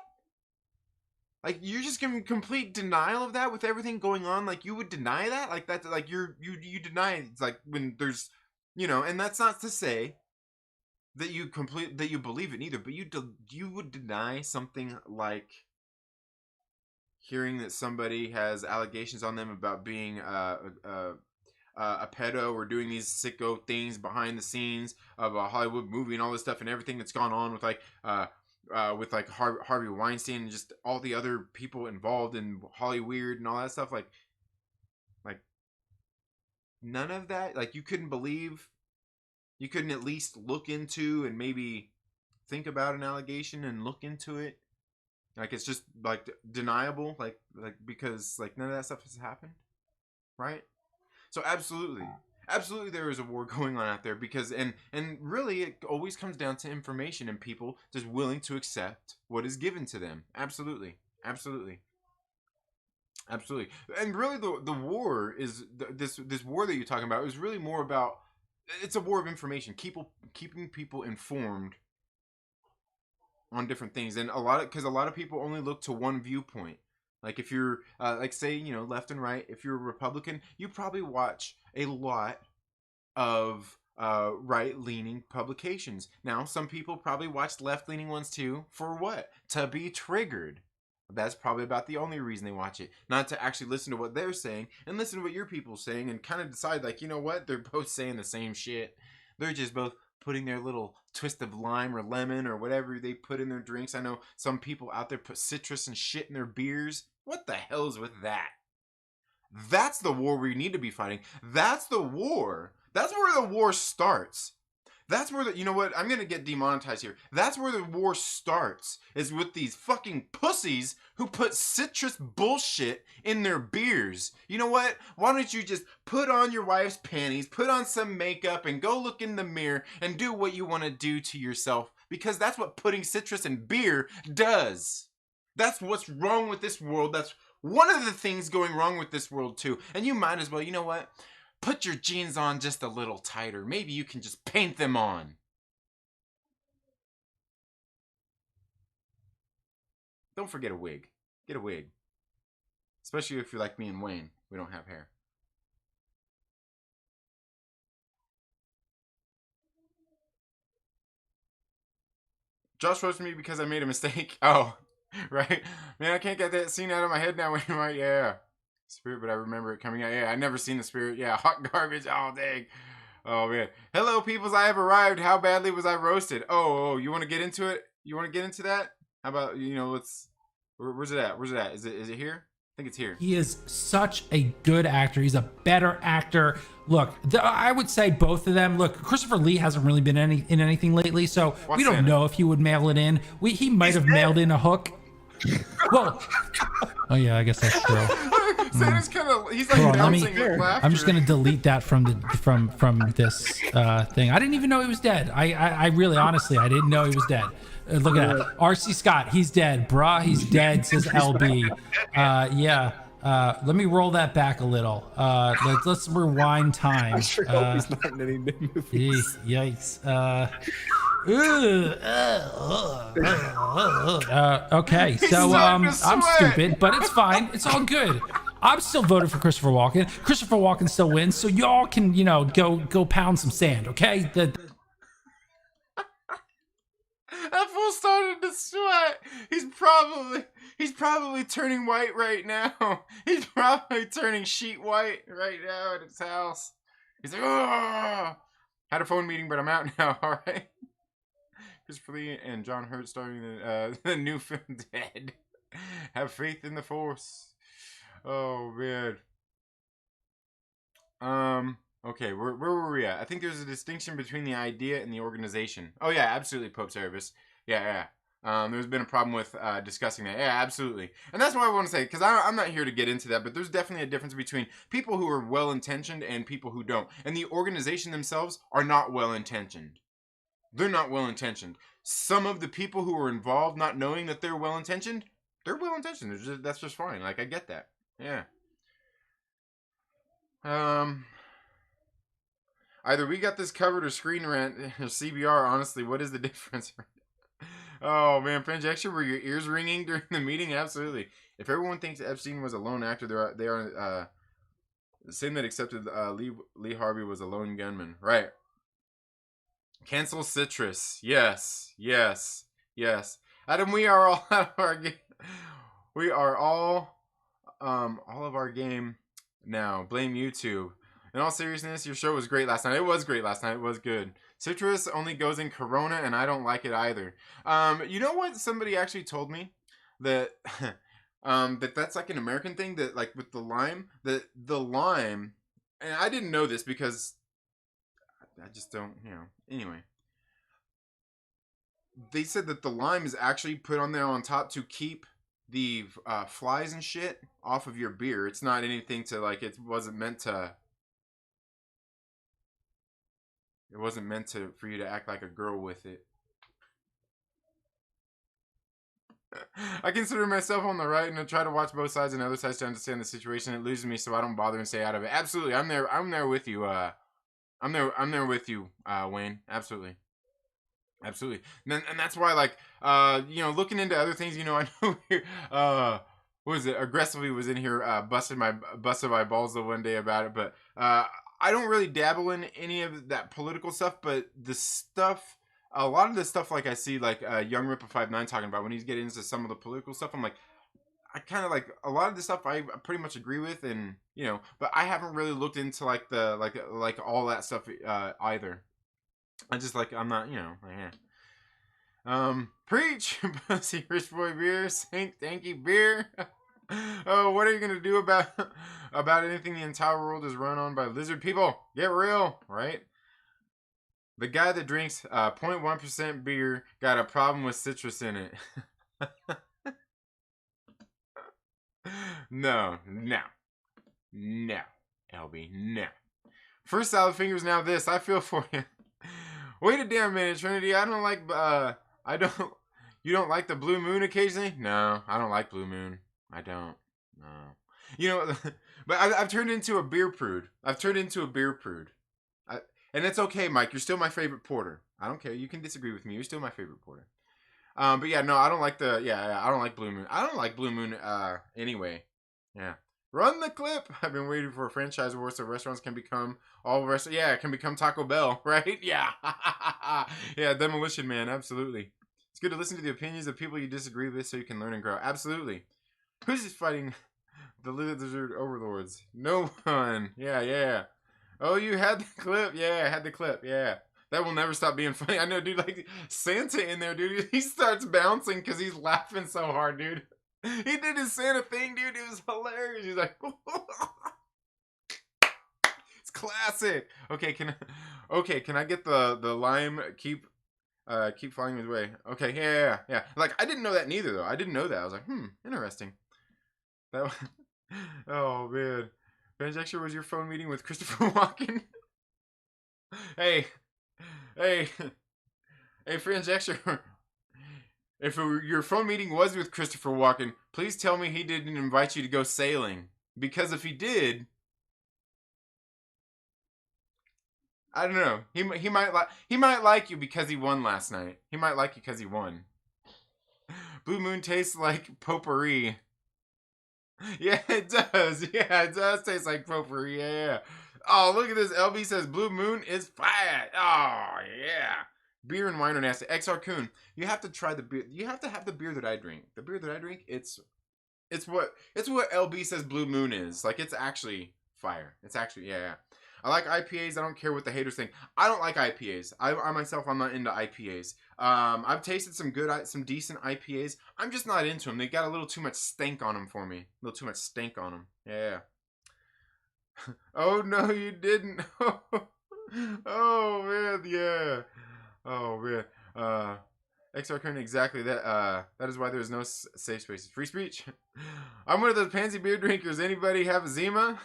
Like, you're just in complete denial of that with everything going on? Like, you would deny that? Like, that's, like, you deny it. It's like, when there's, you know, and that's not to say that you believe it either, but you would deny something like hearing that somebody has allegations on them about being a pedo or doing these sicko things behind the scenes of a Hollywood movie and all this stuff and everything that's gone on with like Harvey Weinstein and just all the other people involved in Hollyweird and all that stuff. Like none of that. Like, you couldn't at least look into and maybe think about an allegation and look into it. Like, it's just like deniable, like because like none of that stuff has happened, right? So absolutely there is a war going on out there, because and really it always comes down to information and people just willing to accept what is given to them. Absolutely. And really the war is this war that you're talking about is really more about, it's a war of information, keeping people informed on different things, and because a lot of people only look to one viewpoint. Like, if you're like, say, you know, left and right, if you're a Republican, you probably watch a lot of right-leaning publications. Now, some people probably watch left-leaning ones too. For what? To be triggered. That's probably about the only reason they watch it. Not to actually listen to what they're saying and listen to what your people are saying and kind of decide, like, you know what? They're both saying the same shit. They're just both putting their little twist of lime or lemon or whatever they put in their drinks. I know some people out there put citrus and shit in their beers. What the hell is with that? That's the war we need to be fighting. That's the war. That's where the war starts. That's where you know what? I'm going to get demonetized here. That's where the war starts, is with these fucking pussies who put citrus bullshit in their beers. You know what? Why don't you just put on your wife's panties, put on some makeup, and go look in the mirror and do what you want to do to yourself? Because that's what putting citrus in beer does. That's what's wrong with this world. That's one of the things going wrong with this world too. And you might as well, you know what? Put your jeans on just a little tighter. Maybe you can just paint them on. Don't forget a wig. Get a wig. Especially if you're like me and Wayne. We don't have hair. Josh roasted me because I made a mistake. Oh, right. Man, I can't get that scene out of my head now. Right? Yeah. Spirit, but I remember it coming out. Yeah, I never seen the Spirit. Yeah, hot garbage all day. Oh, man. Hello, peoples. I have arrived. How badly was I roasted? Oh, you want to get into it? You want to get into that? How about, you know, where's it at? Where's it at? Is it here? I think it's here. He is such a good actor. He's a better actor. Look, I would say both of them. Look, Christopher Lee hasn't really been in anything lately, so we don't know if he would mail it in. He might have mailed in a hook. Well, Oh yeah, I guess that's true. Santa's kind of, he's like bouncing with laughter. I'm just gonna delete that from this thing. I didn't even know he was dead. I really, honestly, I didn't know he was dead. Look at that. RC Scott, he's dead. Brah, he's dead, says LB. Yeah. Let me roll that back a little. Let's rewind time. I sure hope he's not in any new movies. Yikes. Okay, so I'm stupid, but it's fine. It's all good. I'm still voting for Christopher Walken. Christopher Walken still wins, so y'all can, go pound some sand, okay? That fool started to sweat. He's probably turning white right now. He's probably turning sheet white right now at his house. He's like, oh, had a phone meeting, but I'm out now. All right. Christopher Lee and John Hurt starring the new film Dead. Have faith in the Force. Oh man. Okay, where were we at? I think there's a distinction between the idea and the organization. Oh yeah, absolutely, Pope Service. Yeah. There's been a problem with discussing that. Yeah, absolutely. And that's what I want to say, because I'm not here to get into that, but there's definitely a difference between people who are well-intentioned and people who don't. And the organization themselves are not well-intentioned. They're not well-intentioned. Some of the people who are involved, not knowing that they're well-intentioned, they're well-intentioned. That's just fine. Like, I get that. Yeah. Either we got this covered or Screen Rant or CBR. Honestly, what is the difference? Oh man, Franjaction, were your ears ringing during the meeting? Absolutely. If everyone thinks Epstein was a lone actor, they are the same that accepted Lee Harvey was a lone gunman. Right. Cancel Citrus. Yes. Adam, we are all out of our game. We are all of our game now. Blame YouTube. In all seriousness, your show was great last night. It was great last night. It was good. Citrus only goes in Corona, and I don't like it either. You know what? Somebody actually told me that that's like an American thing, that like with the lime, the lime, and I didn't know this because I just don't, Anyway, they said that the lime is actually put on there on top to keep the flies and shit off of your beer. It's not anything to like. It wasn't meant to for you to act like a girl with it. I consider myself on the right and I try to watch both sides and other sides to understand the situation. It loses me, so I don't bother and stay out of it. Absolutely, I'm there with you. I'm there with you, Wayne. Absolutely. And that's why, like, looking into other things, I know what was it? Aggressively was in here, busted my balls the one day about it, but I don't really dabble in any of that political stuff, but a lot of the stuff, like I see, like Young Ripper 59 talking about when he's getting into some of the political stuff, I'm like, I kind of like a lot of the stuff I pretty much agree with, and but I haven't really looked into like the like all that stuff either. I just like I'm not preach, pussy rich boy beer, Saint Danky beer. Oh, what are you gonna do about anything the entire world is run on by lizard people? Get real, right? The guy that drinks 0.1% beer got a problem with citrus in it. No, LB, no. First salad fingers, now this. I feel for you. Wait a damn minute, Trinity. I don't like. You don't like the blue moon occasionally? No, I don't like blue moon. I don't. No. But I've turned into a beer prude. And it's okay, Mike. You're still my favorite porter. I don't care. You can disagree with me. You're still my favorite porter. But yeah, no, I don't like I don't like blue moon. I don't like blue moon. Anyway, yeah. Run the clip. I've been waiting for a franchise war so restaurants can become it can become Taco Bell, right? Yeah. Yeah, Demolition Man, absolutely. It's good to listen to the opinions of people you disagree with so you can learn and grow. Absolutely. Who's just fighting the lizard overlords? No one. Yeah. Oh, you had the clip? Yeah, I had the clip. Yeah. That will never stop being funny. I know, dude, like Santa in there, dude. He starts bouncing because he's laughing so hard, dude. He did his Santa thing, dude. It was hilarious. He's like, it's classic. Okay, can I get the lime keep flying his way? Okay, yeah. Like I didn't know that neither though. I didn't know that. I was like, interesting. That. Oh man, Vanjexter, was your phone meeting with Christopher Walken? Hey, hey, hey, Vanjexter. If your phone meeting was with Christopher Walken, please tell me he didn't invite you to go sailing. Because if he did, I don't know. He might like you because he won last night. He might like you because he won. Blue Moon tastes like potpourri. Yeah, it does. Yeah, it does taste like potpourri. Yeah. Oh, look at this. LB says Blue Moon is fire. Oh, yeah. Beer and wine are nasty. XR Coon, you have to try the beer. You have to have the beer that I drink. The beer that I drink, it's what LB says Blue Moon is. Like, it's actually fire. It's actually, yeah. I like IPAs. I don't care what the haters think. I don't like IPAs. I myself, I'm not into IPAs. I've tasted some decent IPAs. I'm just not into them. They got a little too much stank on them for me. A little too much stank on them. Yeah. Oh no, you didn't. Oh man, yeah. Oh man. XR Current, exactly that. That is why there is no safe spaces. Free speech. I'm one of those pansy beer drinkers. Anybody have a Zima?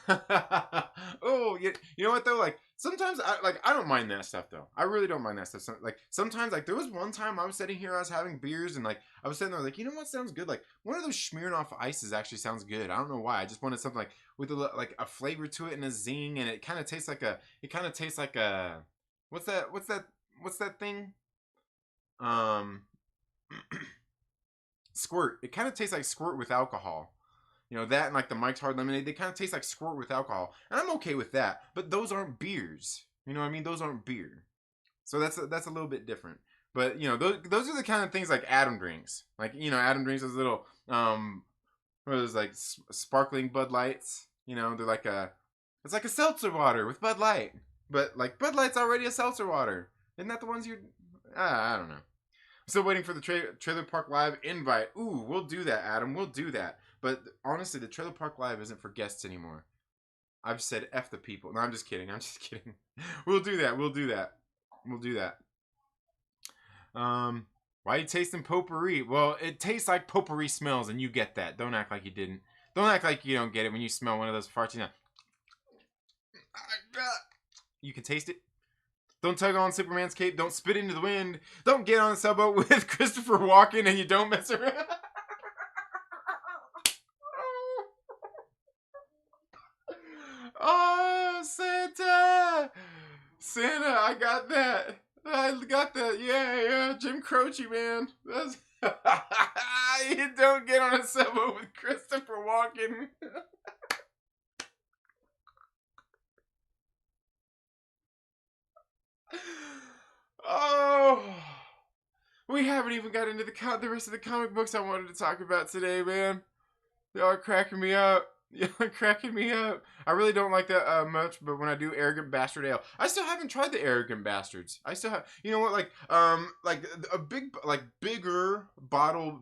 Oh, you know what though? Like sometimes I don't mind that stuff though. I really don't mind that stuff. Like sometimes, like there was one time I was sitting here, I was having beers, and like I was sitting there, like, you know what sounds good? Like one of those Smirnoff Ices actually sounds good. I don't know why. I just wanted something like with a flavor to it and a zing, and it kind of tastes like a. What's that thing? Squirt. It kind of tastes like Squirt with alcohol. You know, that and like the Mike's Hard Lemonade, they kind of taste like Squirt with alcohol. And I'm okay with that. But those aren't beers. You know what I mean? Those aren't beer. So that's a little bit different. But, you know, those are the kind of things like Adam drinks. Like, you know, Adam drinks those little, what are those, like, sparkling Bud Lights. You know, they're like it's like a seltzer water with Bud Light. But, like, Bud Light's already a seltzer water. Isn't that the ones you, I don't know. Still waiting for the Trailer Park Live invite. Ooh, we'll do that, Adam. We'll do that. But honestly, the Trailer Park Live isn't for guests anymore. I've said F the people. No, I'm just kidding. I'm just kidding. We'll do that. We'll do that. We'll do that. Why are you tasting potpourri? Well, it tastes like potpourri smells, and you get that. Don't act like you didn't. Don't act like you don't get it when you smell one of those farts. You know, you can taste it. Don't tug on Superman's cape. Don't spit into the wind. Don't get on a sailboat with Christopher Walken and you don't mess around. Oh, Santa! Santa, I got that. Yeah. Jim Croce, man. That's... You don't get on a sailboat with Christopher Walken. Oh, we haven't even got into the rest of the comic books I wanted to talk about today, man. Y'all are cracking me up. Y'all are cracking me up. I really don't like that much, but when I do Arrogant Bastard Ale, I still haven't tried the Arrogant Bastards. I still have, you know what, like a bigger bottled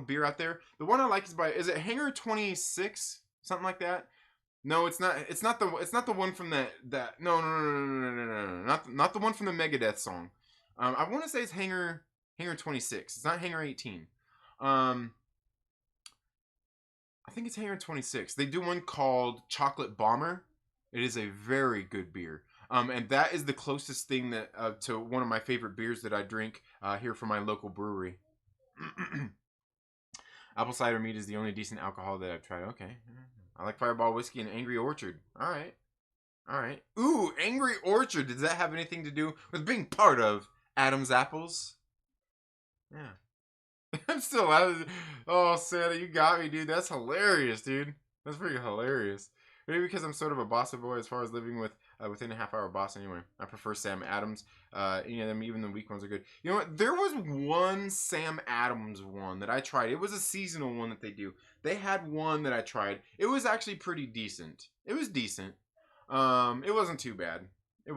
beer out there. The one I like is it Hangar 26, something like that. No, it's not. It's not the one from that. No. Not the one from the Megadeth song. I want to say it's Hangar 26. It's not Hangar 18. I think it's Hangar 26. They do one called Chocolate Bomber. It is a very good beer. And that is the closest thing that to one of my favorite beers that I drink here from my local brewery. Apple cider mead is the only decent alcohol that I've tried. Okay. I like Fireball Whiskey and Angry Orchard. All right. Ooh, Angry Orchard. Does that have anything to do with being part of Adam's Apples? Yeah. I'm still oh, Santa, you got me, dude. That's hilarious, dude. That's pretty hilarious. Maybe because I'm sort of a Boston boy as far as living within a half-hour of Boston anyway. I prefer Sam Adams. Any of them, even the weak ones are good. You know what? There was one Sam Adams one that I tried. It was a seasonal one that they do. They had one that I tried. It was actually pretty decent. It was decent. It wasn't too bad. You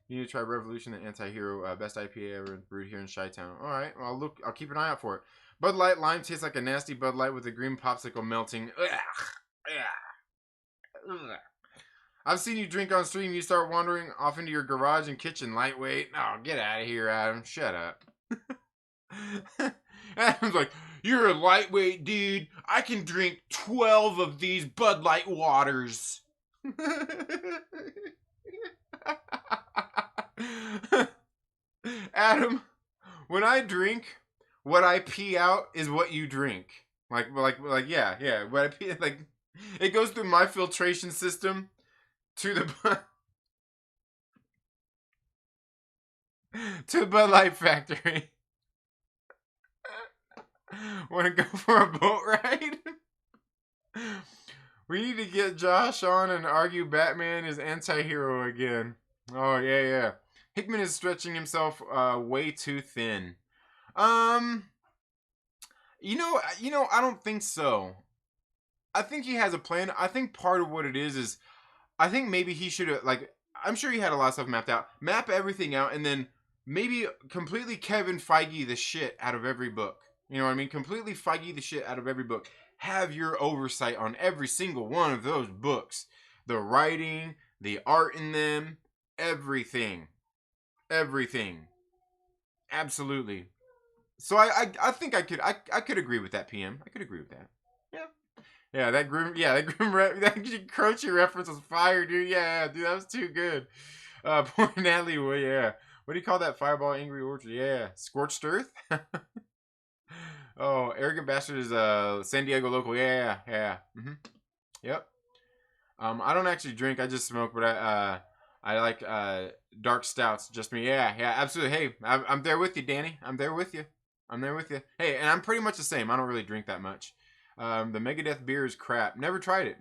need to try Revolution, the anti-hero, best IPA ever brewed here in Chi-Town. All right, well, I'll keep an eye out for it. Bud Light Lime tastes like a nasty Bud Light with a green popsicle melting. Ugh. I've seen you drink on stream. You start wandering off into your garage and kitchen. Lightweight. Oh, get out of here, Adam. Shut up. Adam's like, You're a lightweight, dude. I can drink 12 of these Bud Light waters. Adam, when I drink, what I pee out is what you drink. Yeah. What I pee, like, it goes through my filtration system to the to the Bud Light factory. Want to go for a boat ride? We need to get Josh on and argue Batman is anti-hero again. Oh, yeah. Hickman is stretching himself way too thin. I don't think so. I think he has a plan. I think part of what it is I think maybe he should have, like, I'm sure he had a lot of stuff mapped out. Map everything out and then maybe completely Kevin Feige the shit out of every book. You know what I mean? Completely Feige the shit out of every book. Have your oversight on every single one of those books. The writing, the art in them, everything. Everything. Absolutely. So I think I could agree with that, PM. I could agree with that. Yeah, that Croce reference was fire, dude. Yeah, dude, that was too good. Poor Natalie, well, yeah. What do you call that? Fireball, Angry Orchard? Yeah. Scorched Earth? Oh, Arrogant Bastard is San Diego local. Yeah. Mm-hmm. Yep. I don't actually drink. I just smoke, but I like dark stouts. Just me. Yeah, absolutely. Hey, I'm there with you, Danny. I'm there with you. Hey, and I'm pretty much the same. I don't really drink that much. The Megadeth beer is crap. Never tried it.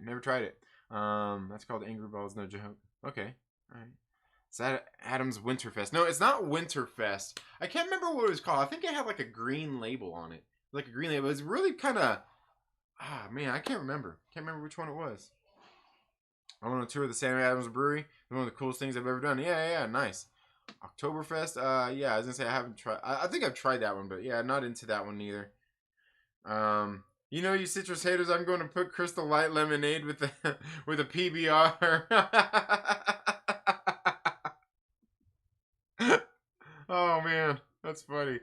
That's called Angry Balls, no joke. Okay. All right. Is that Adam's Winterfest? No, it's not Winterfest. I can't remember what it was called. I think it had like a green label on it. Like a green label. It was really kind of... man, I can't remember. Can't remember which one it was. I went on a tour of the Samuel Adams Brewery. It's one of the coolest things I've ever done. Yeah, nice. Oktoberfest. Yeah, I was gonna say I haven't tried. I think I've tried that one, but yeah, not into that one either. You citrus haters, I'm going to put Crystal Light Lemonade with a PBR. Oh man, that's funny.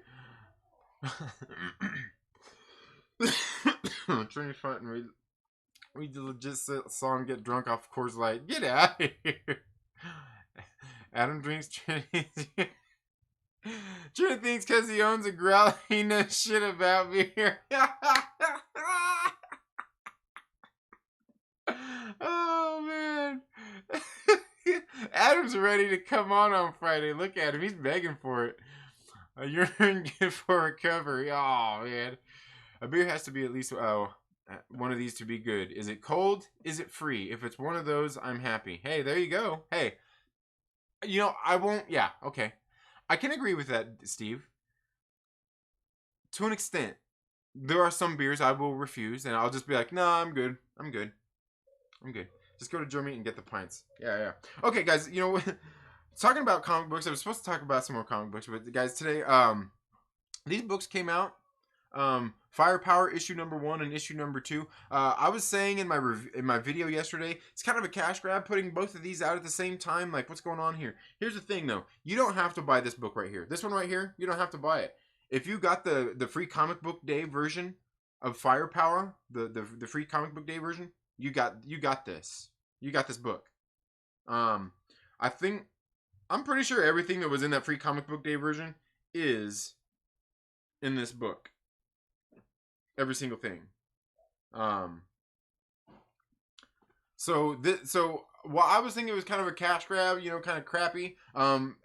Trinity Front and we legit saw him get drunk off Coors Light. Get out of here. Adam drinks Trinity. Trinity thinks because he owns a growler, he knows shit about beer. Oh man. Adam's ready to come on Friday. Look at him. He's begging for it. A urine gift for recovery. Oh man. A beer has to be at least one of these to be good. Is it cold? Is it free? If it's one of those, I'm happy. Hey, there you go. Hey. I won't. Yeah, okay. I can agree with that, Steve. To an extent. There are some beers I will refuse, and I'll just be like, no, I'm good. Just go to Germany and get the pints. Yeah. Okay, guys, talking about comic books, I was supposed to talk about some more comic books, but guys, today, these books came out. Firepower issue number 1 and issue number 2. I was saying in my video yesterday, it's kind of a cash grab putting both of these out at the same time. Like, what's going on here? Here's the thing, though. You don't have to buy this book right here. This one right here, you don't have to buy it. If you got the free comic book day version of Firepower, the free comic book day version, you got this. You got this book. I'm pretty sure everything that was in that free comic book day version is in this book. Every single thing. So while I was thinking it was kind of a cash grab, kind of crappy,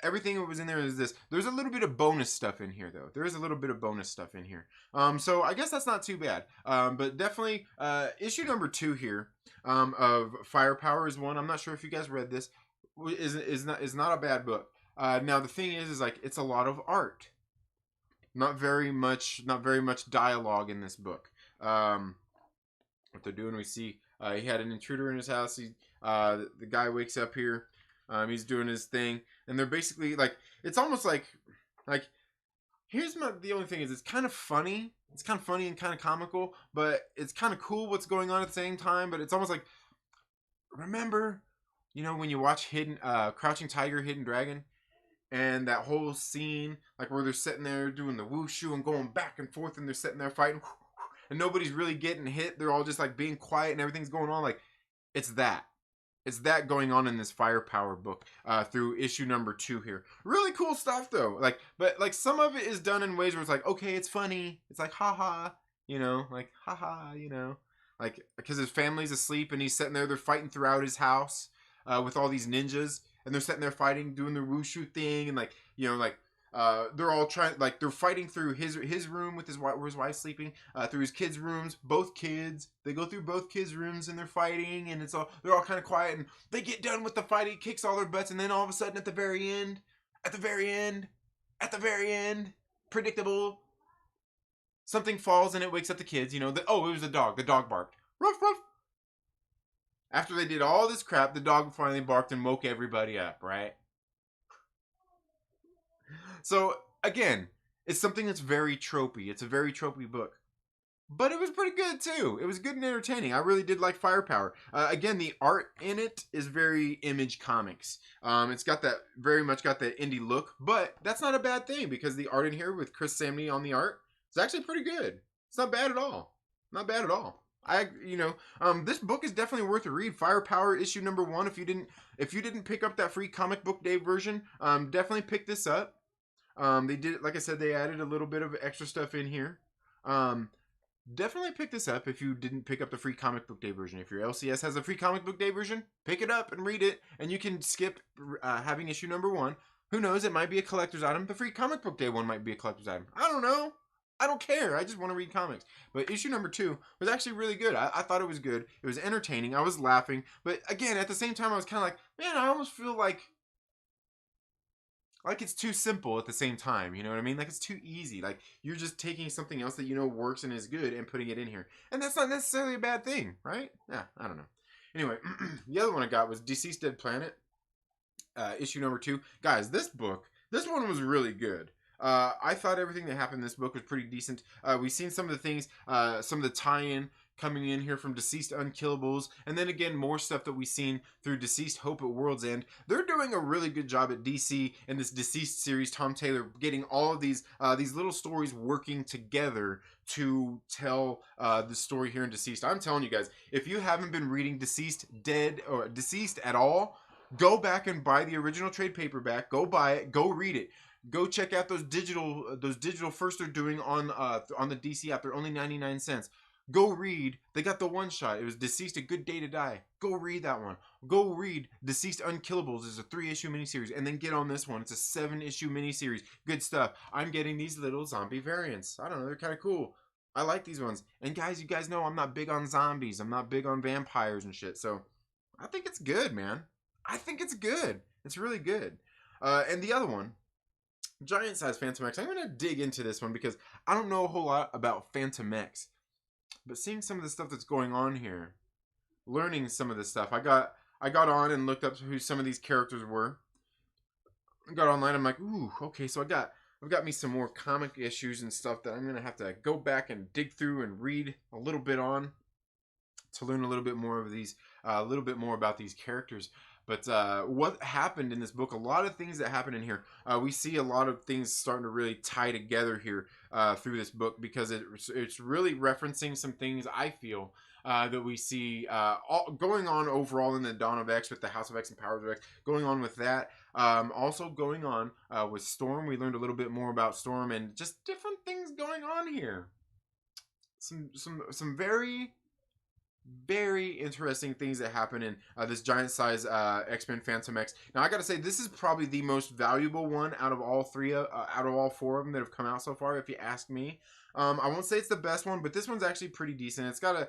everything that was in there is this. There's a little bit of bonus stuff in here, though. There is a little bit of bonus stuff in here. So I guess that's not too bad. But definitely, issue number 2 here, of Firepower is one. I'm not sure if you guys read this. Is not a bad book. Now the thing is like it's a lot of art. Not very much dialogue in this book. What they're doing, we see he had an intruder in his house. The guy wakes up here. He's doing his thing, and they're basically like, it's almost like the only thing is it's kind of funny. It's kind of funny and kind of comical, but it's kind of cool what's going on at the same time. But it's almost like, remember, when you watch Crouching Tiger, Hidden Dragon. And that whole scene, like where they're sitting there doing the wushu and going back and forth, and they're sitting there fighting. and nobody's really getting hit. They're all just like being quiet and everything's going on. Like, it's that. It's that going on in this Firepower book through issue number 2 here. Really cool stuff though. Like, but like some of it is done in ways where it's like, okay, it's funny. It's like, haha, you know, like haha, you know, like because his family's asleep and he's sitting there. They're fighting throughout his house with all these ninjas, and they're sitting there fighting, doing the wushu thing, and like, you know, like. They're all trying, like they're fighting through his room with where his wife's sleeping, through his kids' rooms. Both kids, they go through both kids' rooms and they're fighting, and they're all kind of quiet, and they get done with the fight. He kicks all their butts, and then all of a sudden, at the very end, predictable, something falls and it wakes up the kids. You know, it was the dog. The dog barked, ruff ruff. After they did all this crap, the dog finally barked and woke everybody up, right? So, again, it's something that's very tropey. It's a very tropey book. But it was pretty good, too. It was good and entertaining. I really did like Firepower. Again, the art in it is very Image Comics. It's got that, very much got that indie look. But that's not a bad thing, because the art in here with Chris Samney on the art is actually pretty good. It's not bad at all. Not bad at all. This book is definitely worth a read. Firepower issue number 1. If you didn't pick up that free Comic Book Day version, definitely pick this up. They did, like I said, they added a little bit of extra stuff in here. Definitely pick this up if you didn't pick up the free Comic Book Day version. If your LCS has a free Comic Book Day version, pick it up and read it, and you can skip having issue number 1. Who knows? It might be a collector's item. The free Comic Book Day one might be a collector's item. I don't know. I don't care. I just want to read comics. But issue number 2 was actually really good. I thought it was good. It was entertaining. I was laughing. But again, at the same time, I was kind of like, man, I almost feel like it's too simple at the same time, you know what I mean? Like, it's too easy. Like, you're just taking something else that you know works and is good and putting it in here. And that's not necessarily a bad thing, right? Yeah, I don't know. Anyway, the other one I got was Deceased Dead Planet, issue number 2. Guys, this one was really good. I thought everything that happened in this book was pretty decent. We've seen some of the things, some of the tie-in coming in here from Deceased Unkillables, and then again more stuff that we've seen through Deceased Hope at World's End. They're doing a really good job at DC in this Deceased series. Tom Taylor getting all of these little stories working together to tell the story here in Deceased. I'm telling you guys, if you haven't been reading Deceased at all, go back and buy the original trade paperback. Go buy it. Go read it. Go check out those digital first they're doing on the DC app. They're only 99 cents. Go read. They got the one shot. It was Deceased: A Good Day to Die. Go read that one. Go read Deceased Unkillables. It's a 3-issue miniseries. And then get on this one. It's a 7-issue miniseries. Good stuff. I'm getting these little zombie variants. I don't know. They're kind of cool. I like these ones. And guys, you guys know I'm not big on zombies. I'm not big on vampires and shit. So I think it's good, man. I think it's good. It's really good. And the other one, Giant Size Fantomex. I'm going to dig into this one because I don't know a whole lot about Fantomex. But seeing some of the stuff that's going on here, learning some of this stuff, I got on and looked up who some of these characters were. I got online. I'm like, ooh, okay. So I've got me some more comic issues and stuff that I'm gonna have to go back and dig through and read a little bit on to learn a little bit more of these, a little bit more about these characters. But what happened in this book, a lot of things that happen in here, we see a lot of things starting to really tie together here through this book, because it's really referencing some things I feel that we see going on overall in the Dawn of X with the House of X and Powers of X, going on with that. Also going on with Storm. We learned a little bit more about Storm and just different things going on here. Some very... very interesting things that happen in this Giant Size X-Men Fantomex. Now I gotta say, this is probably the most valuable one out of all 4 of them that have come out so far, if you ask me. I won't say it's the best one, but this one's actually pretty decent. It's got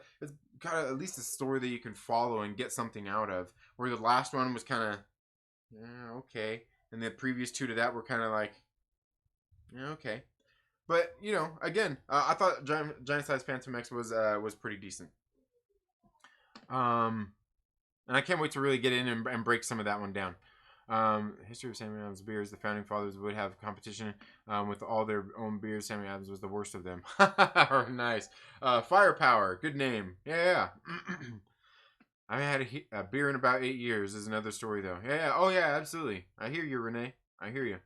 at least a story that you can follow and get something out of, where the last one was kind of okay, and the previous 2 to that were kind of like okay. But you know, again, I thought Giant Size Fantomex was pretty decent. And I can't wait to really get in and break some of that one down. History of Samuel Adams beers. The founding fathers would have competition with all their own beers. Samuel Adams was the worst of them. Nice. Firepower. Good name. Yeah. I haven't had a beer in about 8 years. Is another story though. Yeah. Oh yeah, absolutely. I hear you, Renee. I hear you.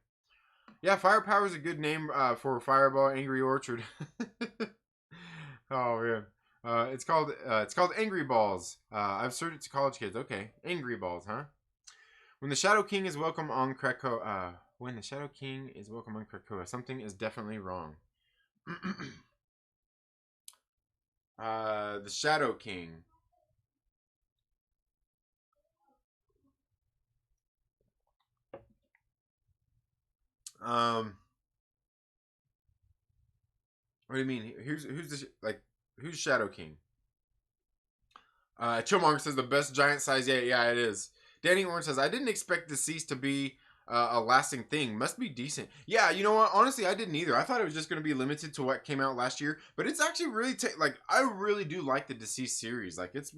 Yeah, Firepower is a good name for Fireball Angry Orchard. Oh man. It's called Angry Balls. I've served it to college kids. Okay, Angry Balls, huh? When the Shadow King is welcome on Krakoa, something is definitely wrong. The Shadow King. What do you mean? Who's Shadow King? Chillmonger says the best giant size. Yeah, it is. Danny Orange says I didn't expect Deceased to be a lasting thing. Must be decent. Yeah, you know what? Honestly, I didn't either. I thought it was just going to be limited to what came out last year, but it's actually really I really do like the Deceased series. Like it's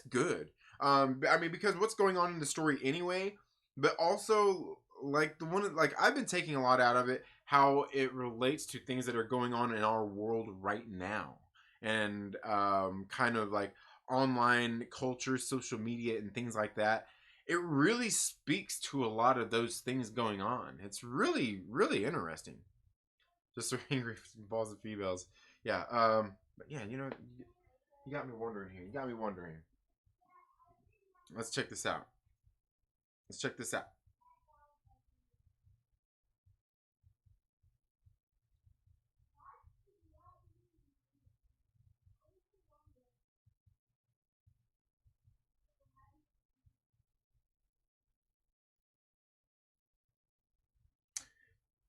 good. I mean, because what's going on in the story anyway, but also like I've been taking a lot out of it, how it relates to things that are going on in our world right now, and kind of like online culture, social media, and things like that. It really speaks to a lot of those things going on. It's really, really interesting. Just so angry balls of females. Yeah. But yeah, you got me wondering here. You got me wondering. Let's check this out.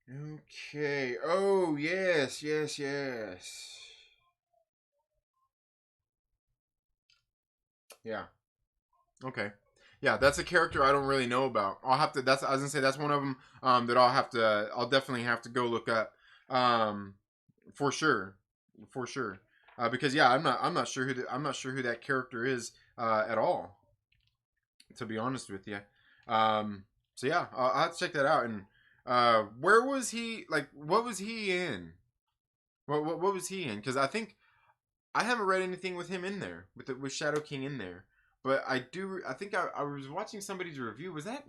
Okay. Oh, yes. Yeah. Okay. Yeah, that's a character I don't really know about. I was gonna say that's one of them that I'll definitely have to go look up, um, for sure, for sure, because yeah, I'm not sure I'm not sure who that character is at all, to be honest with you. So yeah, I'll have to check that out. And where was he? Like, what was he in? What was he in? Because I think I haven't read anything with him in there, with Shadow King in there. But I do. I think I was watching somebody's review. Was that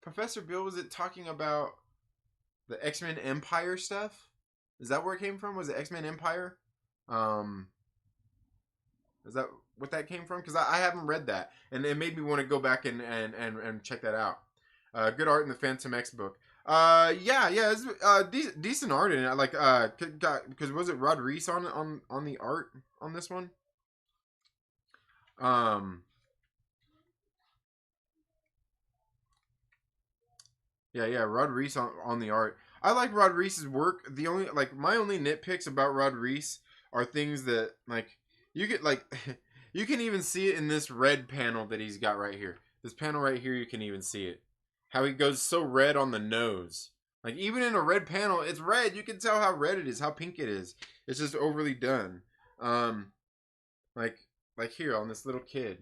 Professor Bill? Was it talking about the X-Men Empire stuff? Is that where it came from? Was it X-Men Empire? Um, is that what that came from? Because I haven't read that, and it made me want to go back and check that out. Good art in the Fantomex book. Yeah, it's decent art in it. Like, because was it Rod Reese on the art on this one? Um, yeah, Rod Reese on the art. I like Rod Reese's work. My only nitpicks about Rod Reese are things that like you get like you can even see it in this red panel that he's got right here. This panel right here, you can even see it. How he goes so red on the nose. Like even in a red panel, it's red. You can tell how red it is, how pink it is. It's just overly done. Um, like here on this little kid.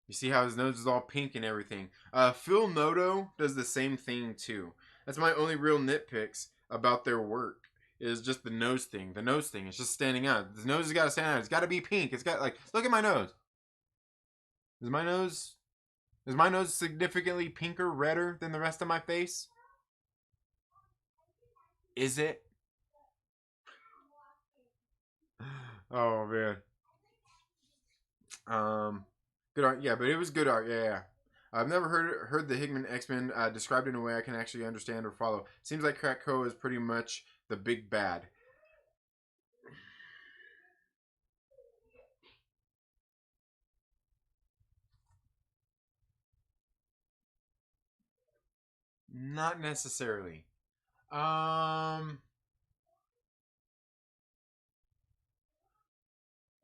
You see how his nose is all pink and everything. Phil Noto does the same thing too. That's my only real nitpicks about their work. Is just the nose thing. The nose thing is just standing out. The nose has got to stand out. It's got to be pink. It's got look at my nose. Is my nose significantly pinker, redder than the rest of my face? Is it? Oh man. Good art, yeah, but it was good art, yeah. I've never heard the Hickman X-Men described in a way I can actually understand or follow. Seems like Krakoa is pretty much the big bad. Not necessarily.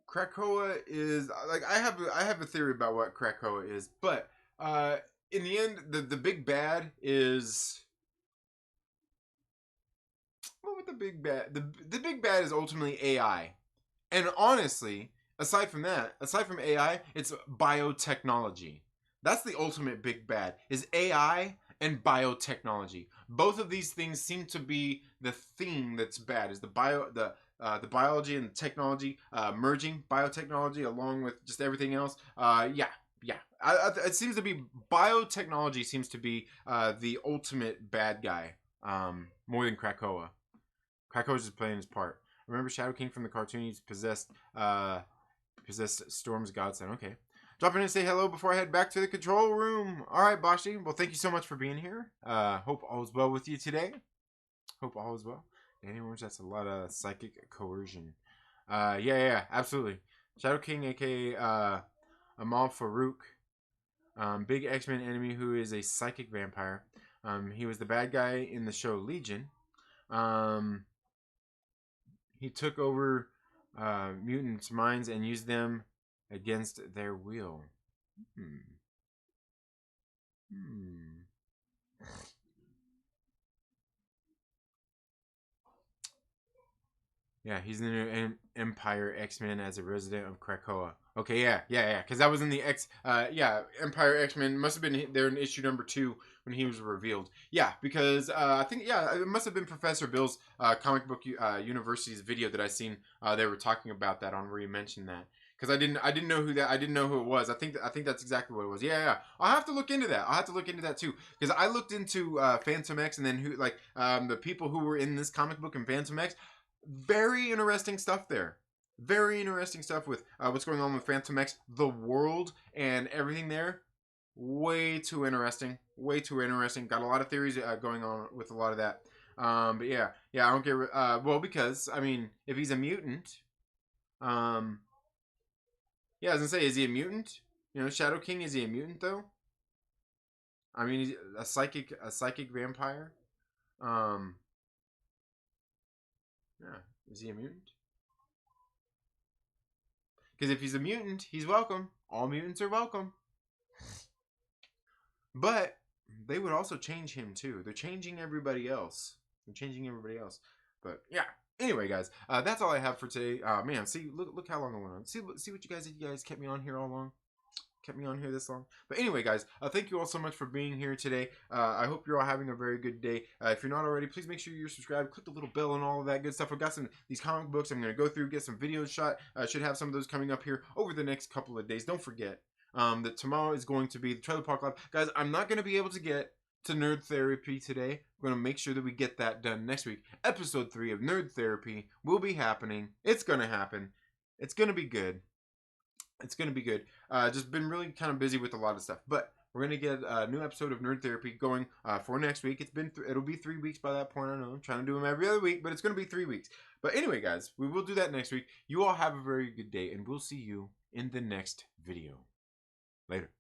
Krakoa is like I have a theory about what Krakoa is, but in the end, the big bad is what with the big bad? The big bad is ultimately AI, and honestly, aside from AI, it's biotechnology. That's the ultimate big bad is AI and biotechnology. Both of these things seem to be the thing that's bad. Is the biology and technology merging biotechnology along with just everything else. Yeah. It seems to be biotechnology seems to be the ultimate bad guy more than Krakoa. Krakoa's just playing his part. Remember Shadow King from the cartoon? He's possessed Storm's godson. Okay. Drop in and say hello before I head back to the control room. All right, Bashi. Well, thank you so much for being here. Hope all is well with you today. Hope all is well. Danny Orange, that's a lot of psychic coercion. Yeah, absolutely. Shadow King, aka Amal Farouk. Big X-Men enemy who is a psychic vampire. He was the bad guy in the show Legion. He took over mutants' minds and used them against their will. Yeah, he's in the Empire X-Men as a resident of Krakoa. Okay, yeah. Because that was in the Empire X-Men must have been there in issue number 2 when he was revealed. Yeah, because I think it must have been Professor Bill's comic book university's video that I seen. They were talking about that on where he mentioned that. Because I didn't know who it was. I think that's exactly what it was. Yeah. I'll have to look into that. I'll have to look into that too. Because I looked into Fantomex and then the people who were in this comic book in Fantomex. Very interesting stuff there. Very interesting stuff with what's going on with Fantomex, the world, and everything there. Way too interesting. Way too interesting. Got a lot of theories going on with a lot of that. But yeah, I don't get. Well, because I mean, if he's a mutant, yeah, I was gonna say, is he a mutant? You know, Shadow King, is he a mutant though? I mean, he's a psychic vampire. Yeah, is he a mutant? Because if he's a mutant, he's welcome. All mutants are welcome. But they would also change him too. They're changing everybody else. But yeah. Anyway, guys, that's all I have for today. Man, see, look how long I went on. See what you guys did. You guys kept me on here all along. Kept me on here this long. But anyway, guys, thank you all so much for being here today. I hope you're all having a very good day. If you're not already, please make sure you're subscribed. Click the little bell and all of that good stuff. I've got these comic books I'm going to go through, get some videos shot. I should have some of those coming up here over the next couple of days. Don't forget that tomorrow is going to be the Trailer Park Live. Guys, I'm not going to be able to get to Nerd Therapy today. We're going to make sure that we get that done next week. Episode 3 of Nerd Therapy will be happening. It's going to happen. It's going to be good. It's going to be good. Just been really kind of busy with a lot of stuff. But we're going to get a new episode of Nerd Therapy going for next week. It'll be 3 weeks by that point. I know I'm trying to do them every other week, but it's going to be 3 weeks. But anyway, guys, we will do that next week. You all have a very good day, and we'll see you in the next video. Later.